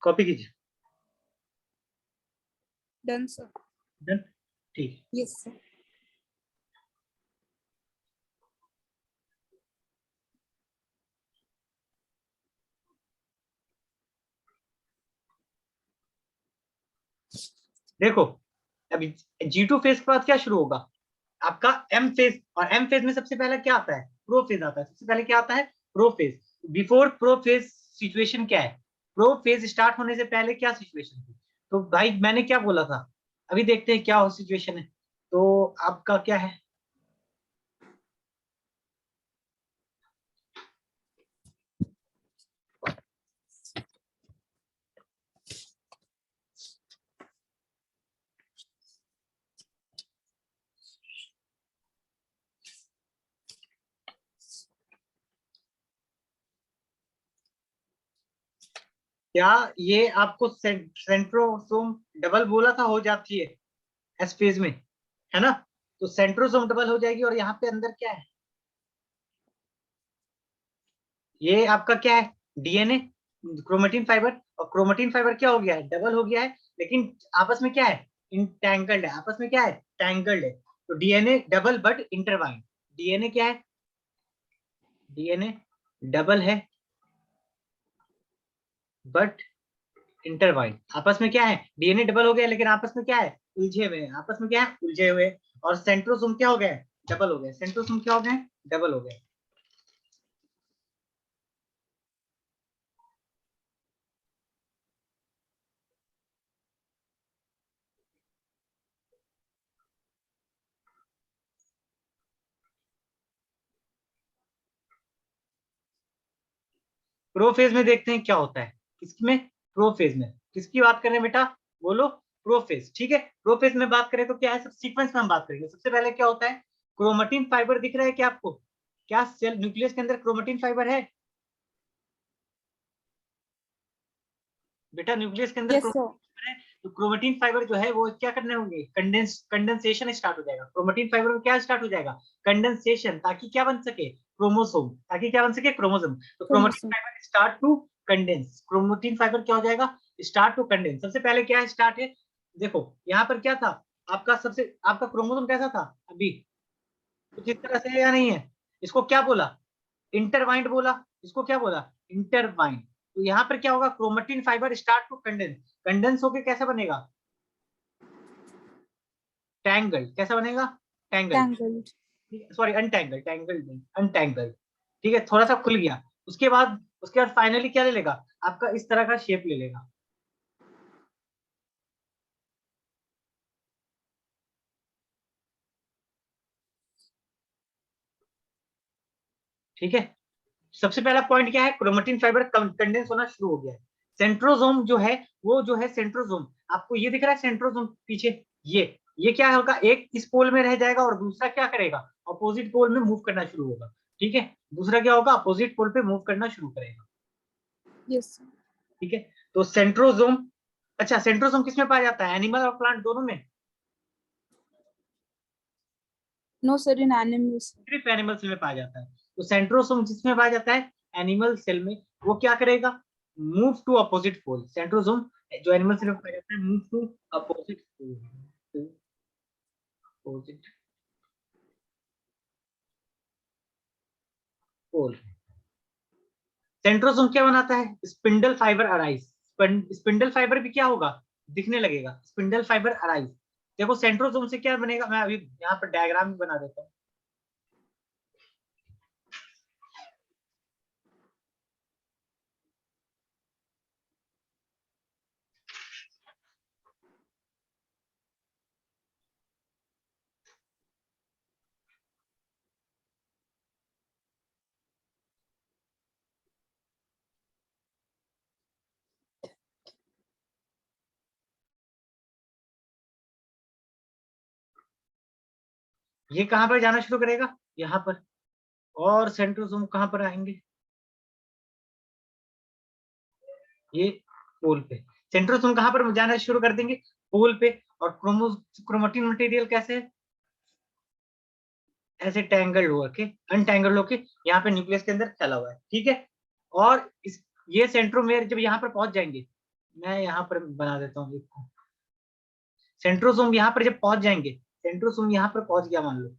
Copy कीजिए। Done sir. डन, ठीक। Yes sir. देखो, अभी G2 फेज के बाद क्या शुरू होगा, आपका एम फेज। और एम फेज में सबसे पहले क्या आता है, प्रो फेज आता है। सबसे पहले क्या आता है, pro phase. Before pro phase situation क्या है, प्रो फेज स्टार्ट होने से पहले क्या सिचुएशन थी। तो भाई मैंने क्या बोला था, अभी देखते हैं क्या हो सिचुएशन है। तो आपका क्या है, क्या ये आपको सेंट्रोसोम डबल बोला था, हो जाती है एस फेज में, है ना। तो सेंट्रोसोम डबल हो जाएगी, और यहाँ पे अंदर क्या है, ये आपका क्या है, डीएनए, क्रोमेटिन फाइबर। और क्रोमेटिन फाइबर क्या हो गया है, डबल हो गया है, लेकिन आपस में क्या है, इंटैंगल्ड है, आपस में क्या है, टैंगल्ड है। तो DNA double but intertwined. DNA क्या है, डीएनए डबल है, बट इंटरवाइड। आपस में क्या है, डीएनए डबल हो गया लेकिन आपस में क्या है, उलझे हुए हैं। आपस में क्या है, उलझे हुए। और सेंट्रोसोम क्या हो गए, डबल हो गए। सेंट्रोसोम क्या हो गए, डबल हो गए। प्रोफेज में देखते हैं क्या होता है, किसमें, प्रोफेज में। किसकी बात कर रहे हैं बेटा, बोलो, प्रोफेज। ठीक है, प्रोफेज में बात करें तो क्या है, सब सीक्वेंस में हम बात करेंगे। सबसे पहले क्या होता है, क्रोमेटिन फाइबर दिख रहा है क्या आपको, क्या सेल न्यूक्लियस के अंदर क्रोमेटिन फाइबर है बेटा, न्यूक्लियस के अंदर यस सर। क्रोमेटिन फाइबर है। तो क्रोमेटिन फाइबर जो है वो क्या करने होंगे, कंडेंसेशन स्टार्ट हो जाएगा। क्रोमेटिन फाइबर में क्या स्टार्ट हो जाएगा, कंडेंसेशन, ताकि क्या बन सके, क्रोमोसोम, ताकि क्या बन सके, क्रोमोसोम। तो chromatin chromosome. Fibre start to condense, chromatin fibre क्या हो जाएगा, स्टार्ट टू कंडेंस। सबसे पहले क्या स्टार्ट है, देखो यहाँ पर क्या था, आपका सबसे, आपका क्रोमोसोम कैसा था अभी, कुछ इस तरह से है या नहीं है, इसको क्या बोला, इंटरवाइंड बोला। इसको क्या बोला, इंटरवाइंड। तो यहाँ पर क्या होगा, chromatin fibre start to condense, condense होके कैसा बनेगा, टैंगल्ड। कैसा बनेगा, tangled. Tangled. Sorry untangled, tangled नहीं, अनटैंगल्ड। ठीक है, थोड़ा सा खुल गया। उसके बाद फाइनली क्या ले लेगा, आपका इस तरह का शेप ले लेगा। ठीक है, सबसे पहला पॉइंट क्या है, क्रोमेटिन फाइबर कंडेंस होना शुरू हो गया है। सेंट्रोजोम जो है, वो जो है सेंट्रोजोम, आपको ये दिख रहा है सेंट्रोजोम पीछे, ये क्या होगा, एक इस पोल में रह जाएगा और दूसरा क्या करेगा, अपोजिट पोल में मूव करना शुरू होगा। ठीक है, दूसरा क्या होगा, अपोजिट पोल पे मूव करना शुरू करेगा। Yes sir. ठीक है, तो सेंट्रोजोम, अच्छा सेंट्रोजोम किसमें पाया जाता है, एनिमल और प्लांट दोनों में, नो सर, इन एनिमल्स। सिर्फ एनिमल सेल में पाया जाता है। तो सेंट्रोसोम जिसमें पाया जाता है, एनिमल सेल में, वो क्या करेगा, move to opposite pole. Centrosome जो एनिमल सेल में पाया जाता है, move to opposite pole, to opposite pole. Centrosome क्या बनाता है, spindle fibre arise. Spindle fibre भी क्या होगा, दिखने लगेगा, स्पिंडल फाइबर अराइज। देखो सेंट्रोसोम से क्या बनेगा, मैं अभी यहाँ पर डायग्राम भी बना देता हूँ। ये कहाँ पर जाना शुरू करेगा, यहाँ पर। और सेंट्रोसोम कहाँ पर आएंगे, ये पोल पे। सेंट्रोसोम कहां पर जाना शुरू कर देंगे, पोल पे। और क्रोमेटिन मटेरियल कैसे, ऐसे टैंगल्ड हुआ के, अनटैंगल्ड होके यहाँ पे न्यूक्लियस के अंदर फैला हुआ है। ठीक है, और ये सेंट्रोमेयर जब यहाँ पर पहुंच जाएंगे, मैं यहाँ पर बना देता हूँ इसको। सेंट्रोसोम यहाँ पर जब पहुंच जाएंगे, सेंट्रोसोम यहाँ पर पहुंच गया मान लो,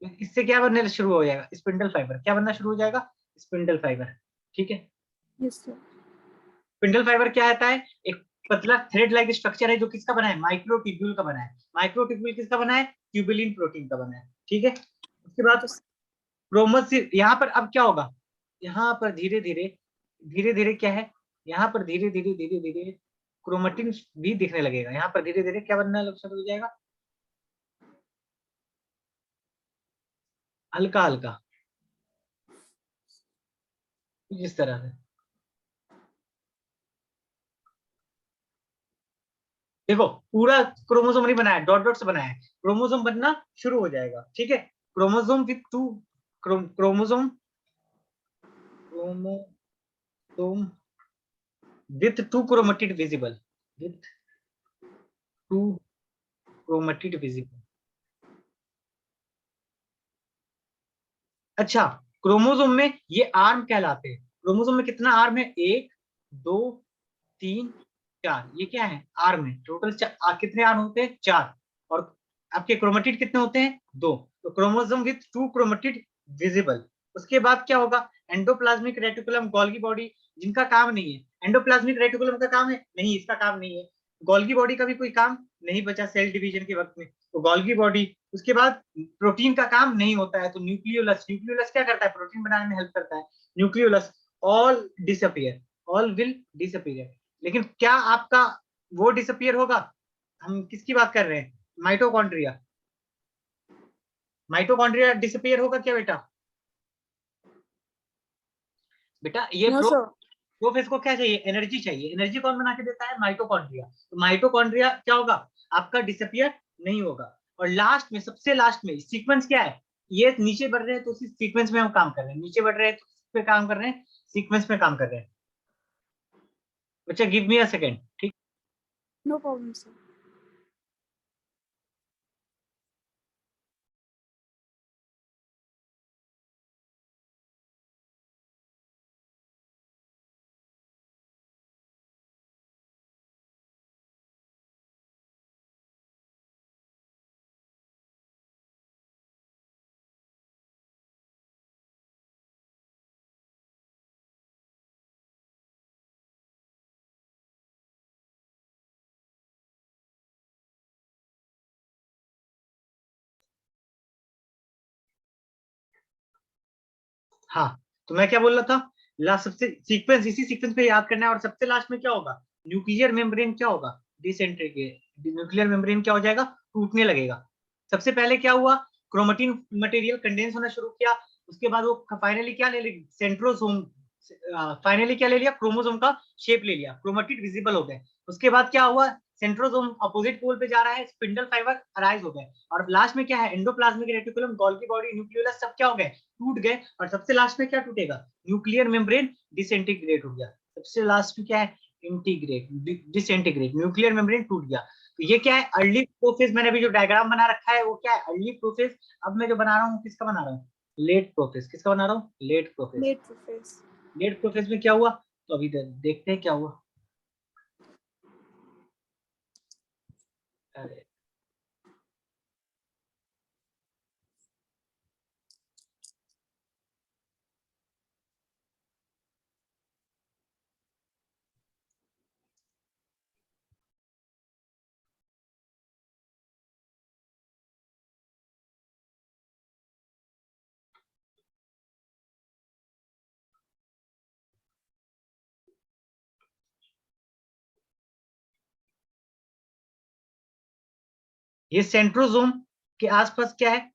तो इससे क्या बनने शुरू हो जाएगा, स्पिंडल फाइबर। क्या बनना शुरू हो जाएगा, स्पिंडल फाइबर। ठीक है, यस सर। स्पिंडल फाइबर क्या आता है, एक पतला थ्रेड लाइक स्ट्रक्चर है जो किसका बना है, माइक्रोट्यूब्यूल का बना है। माइक्रोट्यूब्यूल किसका बना है, ट्यूबुलिन प्रोटीन का बना है। ठीक है, उसके बाद यस। क्रोमस, यहाँ पर अब क्या होगा, यहाँ पर धीरे धीरे, धीरे धीरे क्या है, यहाँ पर धीरे धीरे धीरे धीरे क्रोमेटिन भी दिखने लगेगा। यहाँ पर धीरे धीरे क्या बनना शुरू हो जाएगा, हल्का हल्का, इस तरह से। देखो पूरा क्रोमोसोम नहीं बनाया, डॉट डॉट से बनाया है, क्रोमोसोम बनना शुरू हो जाएगा। ठीक है, chromosome with to, chromosome, chromosome with to chromatid visible, with to chromatid visible. अच्छा, क्रोमोसोम में ये आर्म कहलाते हैं। क्रोमोसोम में कितना आर्म है, एक, दो, तीन, चार। ये क्या है, आर्म है। टोटल कितने आर्म होते हैं, चार। और आपके क्रोमेटिड कितने होते हैं, दो। तो chromosome with to chromatid visible. उसके बाद क्या होगा, एंडोप्लाज्मिक रेटिकुलम, गोल्गी बॉडी, जिनका काम नहीं है। एंडोप्लाज्मिक रेटिकुलम का काम है नहीं, इसका काम नहीं है। गोल्गी बॉडी का भी कोई काम नहीं बचा सेल डिवीजन के वक्त में, तो गोल्गी बॉडी। उसके बाद प्रोटीन का काम नहीं होता है, तो न्यूक्लियोलस, न्यूक्लियोलस क्या करता है, प्रोटीन बनाने में हेल्प करता है। Nucleolus all disappear, all will disappear. लेकिन क्या आपका वो डिसअपियर होगा? हम किसकी बात कर रहे हैं? माइटोकॉन्ड्रिया। माइटोकॉन्ड्रिया डिसअपियर होगा क्या बेटा? बेटा ये नो सर। प्रोफेज को क्या चाहिए? एनर्जी चाहिए। एनर्जी कौन बना के देता है? माइटोकॉन्ड्रिया। तो माइटोकॉन्ड्रिया क्या होगा आपका? डिसअपियर नहीं होगा। और लास्ट में, सबसे लास्ट में सीक्वेंस क्या है? ये नीचे बढ़ रहे हैं तो उसी सीक्वेंस में हम काम कर रहे हैं, नीचे बढ़ रहे हैं तो उस पे काम कर रहे हैं, सीक्वेंस में काम कर रहे हैं। बच्चा गिव मी अ सेकेंड, ठीक। No problem sir. हाँ, तो मैं क्या बोल रहा था, लास्ट सबसे सीक्वेंस, इसी सीक्वेंस पे याद करना है। और सबसे लास्ट में क्या होगा? न्यूक्लियर मेम्ब्रेन क्या होगा? डिसइंटीग्रेट। न्यूक्लियर मेम्ब्रेन क्या हो जाएगा? टूटने लगेगा। सबसे पहले क्या हुआ? क्रोमेटिन मटेरियल कंडेंस होना शुरू किया। उसके बाद वो फाइनली क्या ले लिया? सेंट्रोसोम। फाइनली क्या ले लिया? क्रोमोसोम का शेप ले लिया, क्रोमेटिड विजिबल हो गए। उसके बाद क्या हुआ? सेंट्रोसोम अपोजिट पोल पे जा रहा है, स्पिंडल फाइबर अराइज हो गए। और लास्ट में क्या है? Endoplasmic reticulum, Golgi body, nucleolus सब क्या हो गए? टूट गए। और सबसे लास्ट में क्या टूटेगा? न्यूक्लियर मेम्ब्रेन डिसइंटीग्रेट हो गया। सबसे लास्ट में क्या है? इंटीग्रेट, डिसइंटीग्रेट, न्यूक्लियर मेम्ब्रेन टूट गया। तो ये क्या है? Early prophase. मैंने अभी जो डायग्राम बना रखा है वो क्या है? Early prophase. अब मैं जो बना रहा हूँ किसका बना रहा हूँ? Late prophase. किसका बना रहा हूँ? Late prophase. Late prophase. Late prophase में क्या हुआ? तो अभी देखते हैं क्या हुआ। अरे ये सेंट्रोसोम के आसपास क्या है?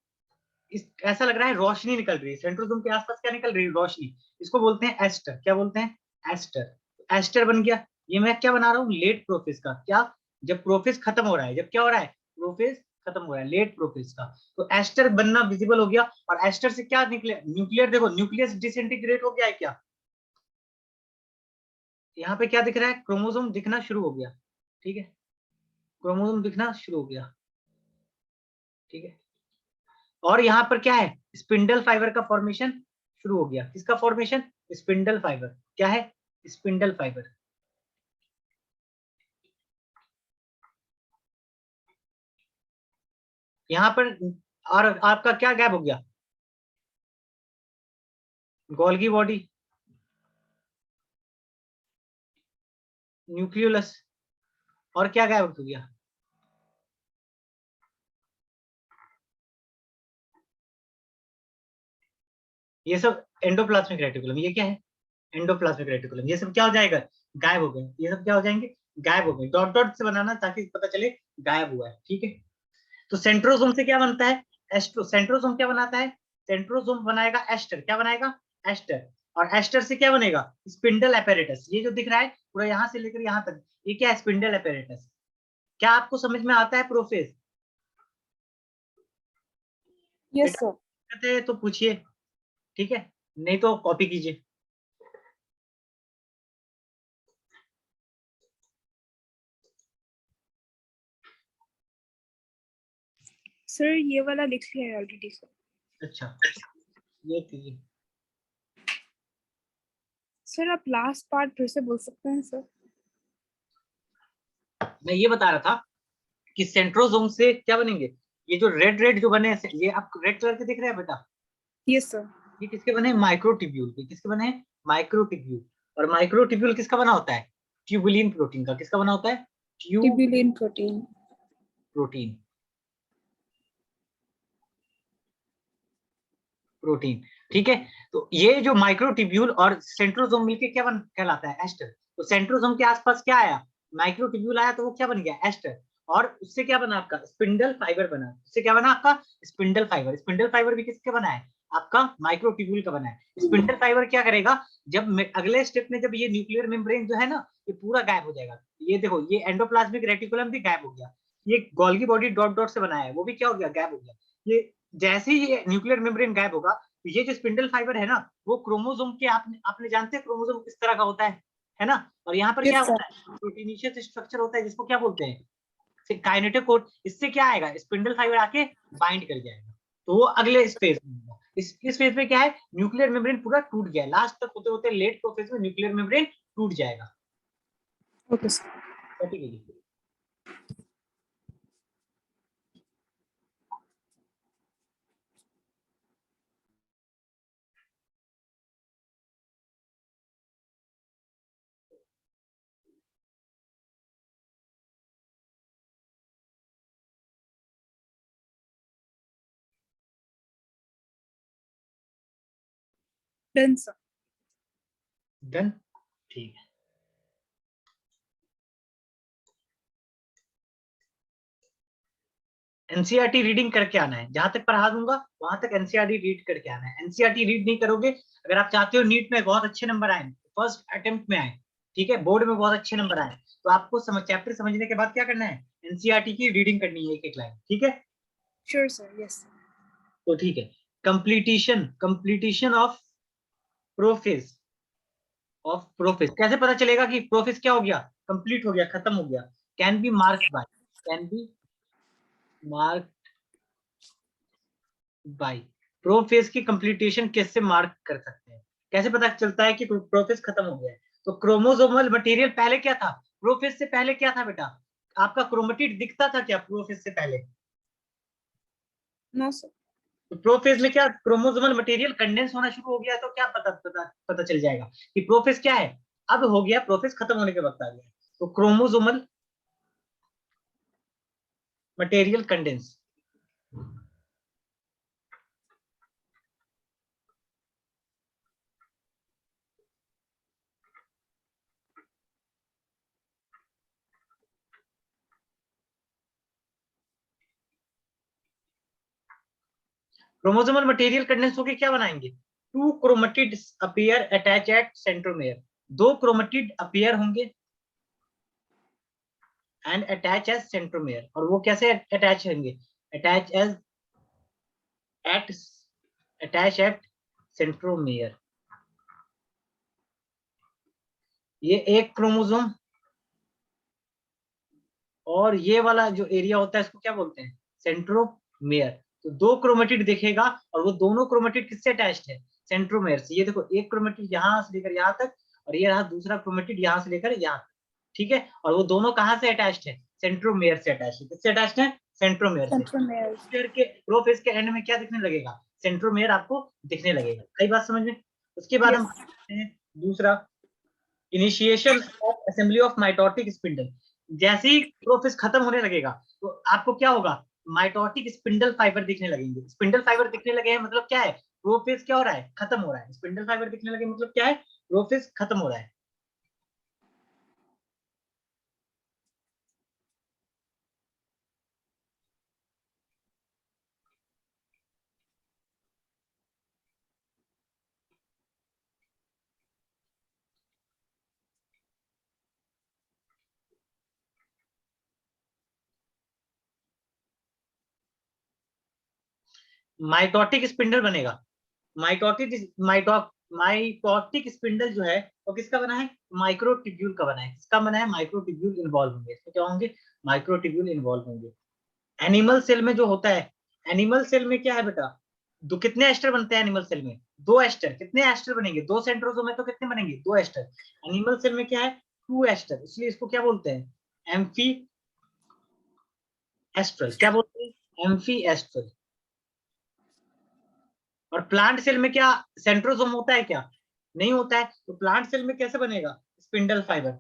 ऐसा लग रहा है रोशनी निकल रही है। सेंट्रोसोम के आसपास क्या निकल रही है? रोशनी। इसको बोलते हैं एस्टर। क्या बोलते हैं? एस्टर। एस्टर बन गया। ये मैं क्या बना रहा हूँ? लेट प्रोफेज का। क्या? जब प्रोफेज खत्म हो रहा है, जब क्या हो रहा है? प्रोफेज खत्म हो रहा है, लेट प्रोफेज का। तो एस्टर बनना विजिबल हो गया। और एस्टर से क्या निकले? न्यूक्लियर। देखो न्यूक्लियस डिसइंटीग्रेट हो गया है क्या? यहाँ पे क्या दिख रहा है? क्रोमोसोम दिखना शुरू हो गया। ठीक है, क्रोमोसोम दिखना शुरू हो गया। ठीक है, और यहाँ पर क्या है? स्पिंडल फाइबर का फॉर्मेशन शुरू हो गया। किसका फॉर्मेशन? Spindle fibre. क्या है? Spindle fibre. यहाँ पर और आपका क्या गैप हो गया? गोल्गी बॉडी, न्यूक्लियोलस, और क्या गैप हो गया? ये सब एंडोप्लाज्मिक रेटिकुलम। ये क्या है? Endoplasmic reticulum. ये सब क्या हो जाएगा? गायब हो गए। ये सब क्या हो जाएंगे? गायब हो गए। डॉट डॉट से बनाना ताकि पता चले गायब हुआ है। ठीक है, तो सेंट्रोसोम से क्या बनता है? एस्ट्रो। सेंट्रोसोम क्या बनाता है? सेंट्रोसोम बनाएगा एस्टर। क्या बनाएगा? एस्टर। और एस्टर से क्या बनेगा? Spindle apparatus. ये जो दिख रहा है पूरा यहाँ से लेकर यहाँ तक, ये क्या है? Spindle apparatus. क्या आपको समझ में आता है प्रोफेज? यस बेटा सर। कहते हैं तो पूछिए, ठीक है, नहीं तो कॉपी कीजिए। सर ये वाला लिख लिया है ऑलरेडी सर। अच्छा, ये कीजिए। सर आप लास्ट पार्ट फिर से बोल सकते हैं सर? मैं ये बता रहा था कि सेंट्रोसोम से क्या बनेंगे? ये जो रेड रेड जो बने हैं, ये आपको रेड कलर के दिख रहे हैं बेटा? Yes sir. ये किसके बने हैं? माइक्रोट्यूब्यूल के। किसके बने हैं? माइक्रोट्यूब्यूल। और माइक्रोट्यूब्यूल किसका बना होता है? ट्यूबुलिन प्रोटीन का। किसका बना होता है? Tubulin protein. प्रोटीन प्रोटीन ठीक है। तो ये जो माइक्रोट्यूब्यूल और सेंट्रोसोम मिलके क्या बन कहलाता है? एस्टर। तो सेंट्रोसोम के आसपास क्या आया? माइक्रोट्यूब्यूल आया, तो वो क्या बन गया? एस्टर। और उससे क्या बना? आपका स्पिंडल फाइबर बना। उससे क्या बना? आपका स्पिंडल फाइबर। स्पिंडल फाइबर भी किसके बना है? आपका माइक्रोट्यूब्यूल का बना है। स्पिंडल फाइबर क्या करेगा? जब अगले स्टेप में जब ये न्यूक्लियर मेम्ब्रेन जो है ना, ये पूरा गायब हो जाएगा। ये देखो, ये एंडोप्लाज्मिक रेटिकुलम भी गायब हो गया। ये गोल्गी बॉडी डॉट डॉट से बनाया है, वो भी क्या हो गया? गायब हो गया। ये जैसे ही ये न्यूक्लियर मेम्ब्रेन गायब होगा, तो ये जो स्पिंडल फाइबर है ना, वो क्रोमोसोम के आपने आपने जानते हैं क्रोमोसोम किस तरह का होता है ना? और यहाँ पर क्या यस सर। होता है? प्रोटीनिशियस स्ट्रक्चर होता है, जिसको क्या बोलते हैं? Kinetic code. इससे क्या आएगा? स्पिंडल फाइबर आके बाइंड कर जाएगा। तो वो अगले स्पेस में होगा। इस फेज में क्या है? न्यूक्लियर मेम्ब्रेन पूरा टूट गया। लास्ट तक होते होते लेट प्रोसेस में न्यूक्लियर मेम्ब्रेन टूट जाएगा। Okay sir. ठीक है जी। Done sir. डन। ठीक है। एनसीईआरटी रीडिंग करके आना है। जहां तक पढ़ा दूंगा वहां तक एनसीईआरटी रीड करके आना है। एनसीईआरटी रीड नहीं करोगे, अगर आप चाहते हो नीट में बहुत अच्छे नंबर आए, फर्स्ट अटेम्प्ट में आए, ठीक है, बोर्ड में बहुत अच्छे नंबर आए, तो आपको चैप्टर समझने के बाद क्या करना है? एनसीईआरटी की रीडिंग करनी है, एक एक लाइन। ठीक है। Sure sir. Yes sir. तो ठीक है। कंप्लीटिशन ऑफ प्रोफेज कैसे पता चलेगा कि प्रोफेज क्या हो गया? कंप्लीट हो गया, खत्म हो गया। Can be marked by. Prophase की कंप्लीटेशन कैसे मार्क कर सकते हैं? कैसे पता चलता है कि प्रोफेज खत्म हो गया है? तो क्रोमोसोमल मटेरियल पहले क्या था? प्रोफेज से पहले क्या था बेटा? आपका क्रोमेटिड दिखता था क्या प्रोफेज से पहले? No sir. तो प्रोफेज में क्या क्रोमोसोमल मटेरियल कंडेंस होना शुरू हो गया, तो क्या पता चल जाएगा कि प्रोफेज क्या है? अब हो गया, प्रोफेज खत्म होने के वक्त आ गया। तो chromosomal material condense. Chromosomal material condense होके क्या बनाएंगे? Two chromatid appear attach at centromere. दो क्रोमेटिड अपीयर होंगे एंड अटैच एज सेंट्रोमेयर। और वो कैसे अटैच होंगे? Attach as at attach at centromere. ये एक क्रोमोसोम और ये वाला जो एरिया होता है इसको क्या बोलते हैं? सेंट्रोमेयर। तो दो क्रोमेटिड दिखेगा, और वो दोनों क्रोमेटिड किससे अटैच्ड है? सेंट्रोमेयर से। ये देखो, एक क्रोमेटिड यहां से लेकर यहां तक, और ये रहा दूसरा क्रोमेटिड यहां से लेकर यहां तक। ठीक है। और वो दोनों कहां से अटैच्ड है? सेंट्रोमेयर से अटैच्ड है। किससे अटैच्ड है? सेंट्रोमेयर से। सेंट्रोमेयर। के प्रोफेज के एंड में क्या दिखने लगेगा? सेंट्रोमेयर आपको दिखने लगेगा। कई बात समझ में। उसके बाद हम यस। करते हैं दूसरा, initiation of assembly of mitotic spindle. जैसे ही प्रोफेज खत्म होने लगेगा, तो आपको क्या होगा? माइटोटिक स्पिंडल फाइबर दिखने लगेंगे। स्पिंडल फाइबर दिखने लगे हैं मतलब क्या है? प्रोफेज क्या हो रहा है? खत्म हो रहा है। स्पिंडल फाइबर दिखने लगे मतलब क्या है? प्रोफेज खत्म हो रहा है। माइटोटिक स्पिंडल बनेगा। माइटोटिक स्पिंडल जो है वो किसका बना है? माइक्रोट्यूब्यूल का बना है। किसका बना है? माइक्रोट्यूब्यूल इन्वॉल्व होंगे इसमें। क्या होंगे? माइक्रोट्यूब्यूल इन्वॉल्व होंगे। एनिमल सेल में जो होता है, एनिमल सेल में क्या है बेटा? दो कितने एस्टर बनते हैं एनिमल सेल में? दो एस्टर। कितने एस्टर बनेंगे? दो सेंट्रोसोम है तो कितने बनेंगे? दो एस्टर। एनिमल सेल में क्या है? Two aster. इसलिए इसको क्या बोलते हैं? Amphiastral. क्या बोलते हैं? Amphiastral. और प्लांट सेल में क्या सेंट्रोसोम होता है क्या? नहीं होता है तो प्लांट सेल में कैसे बनेगा स्पिंडल फाइबर,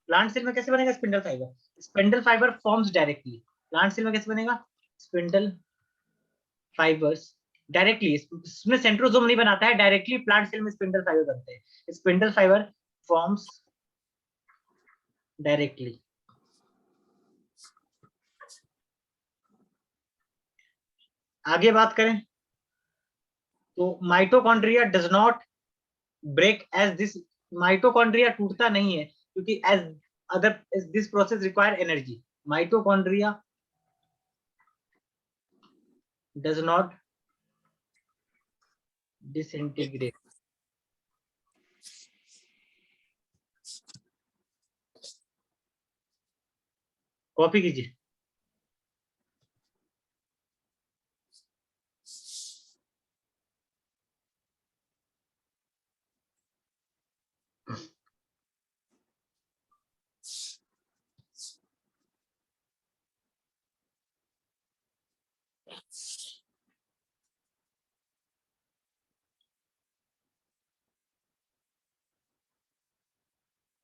प्लांट सेल में कैसे बनेगा spindle fibre, spindle fibre forms directly, plant cell में कैसे बनेगा स्पिंडल फाइबर्स डायरेक्टली, इसमें सेंट्रोसोम नहीं बनाता है, डायरेक्टली प्लांट सेल में स्पिंडल फाइबर बनते हैं, स्पिंडल फाइबर फॉर्म्स डायरेक्टली। आगे बात करें तो mitochondria does not break as this, mitochondria टूटता नहीं है क्योंकि as other this process require energy, mitochondria does not disintegrate. Copy कीजिए।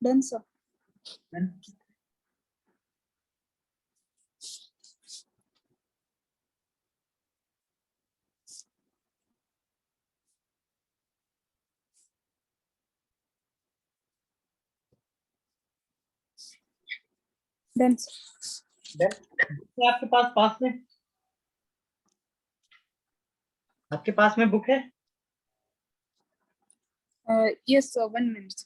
Done sir. Done sir. आपके पास में, आपके पास में बुक है? Yes sir, 1 minute.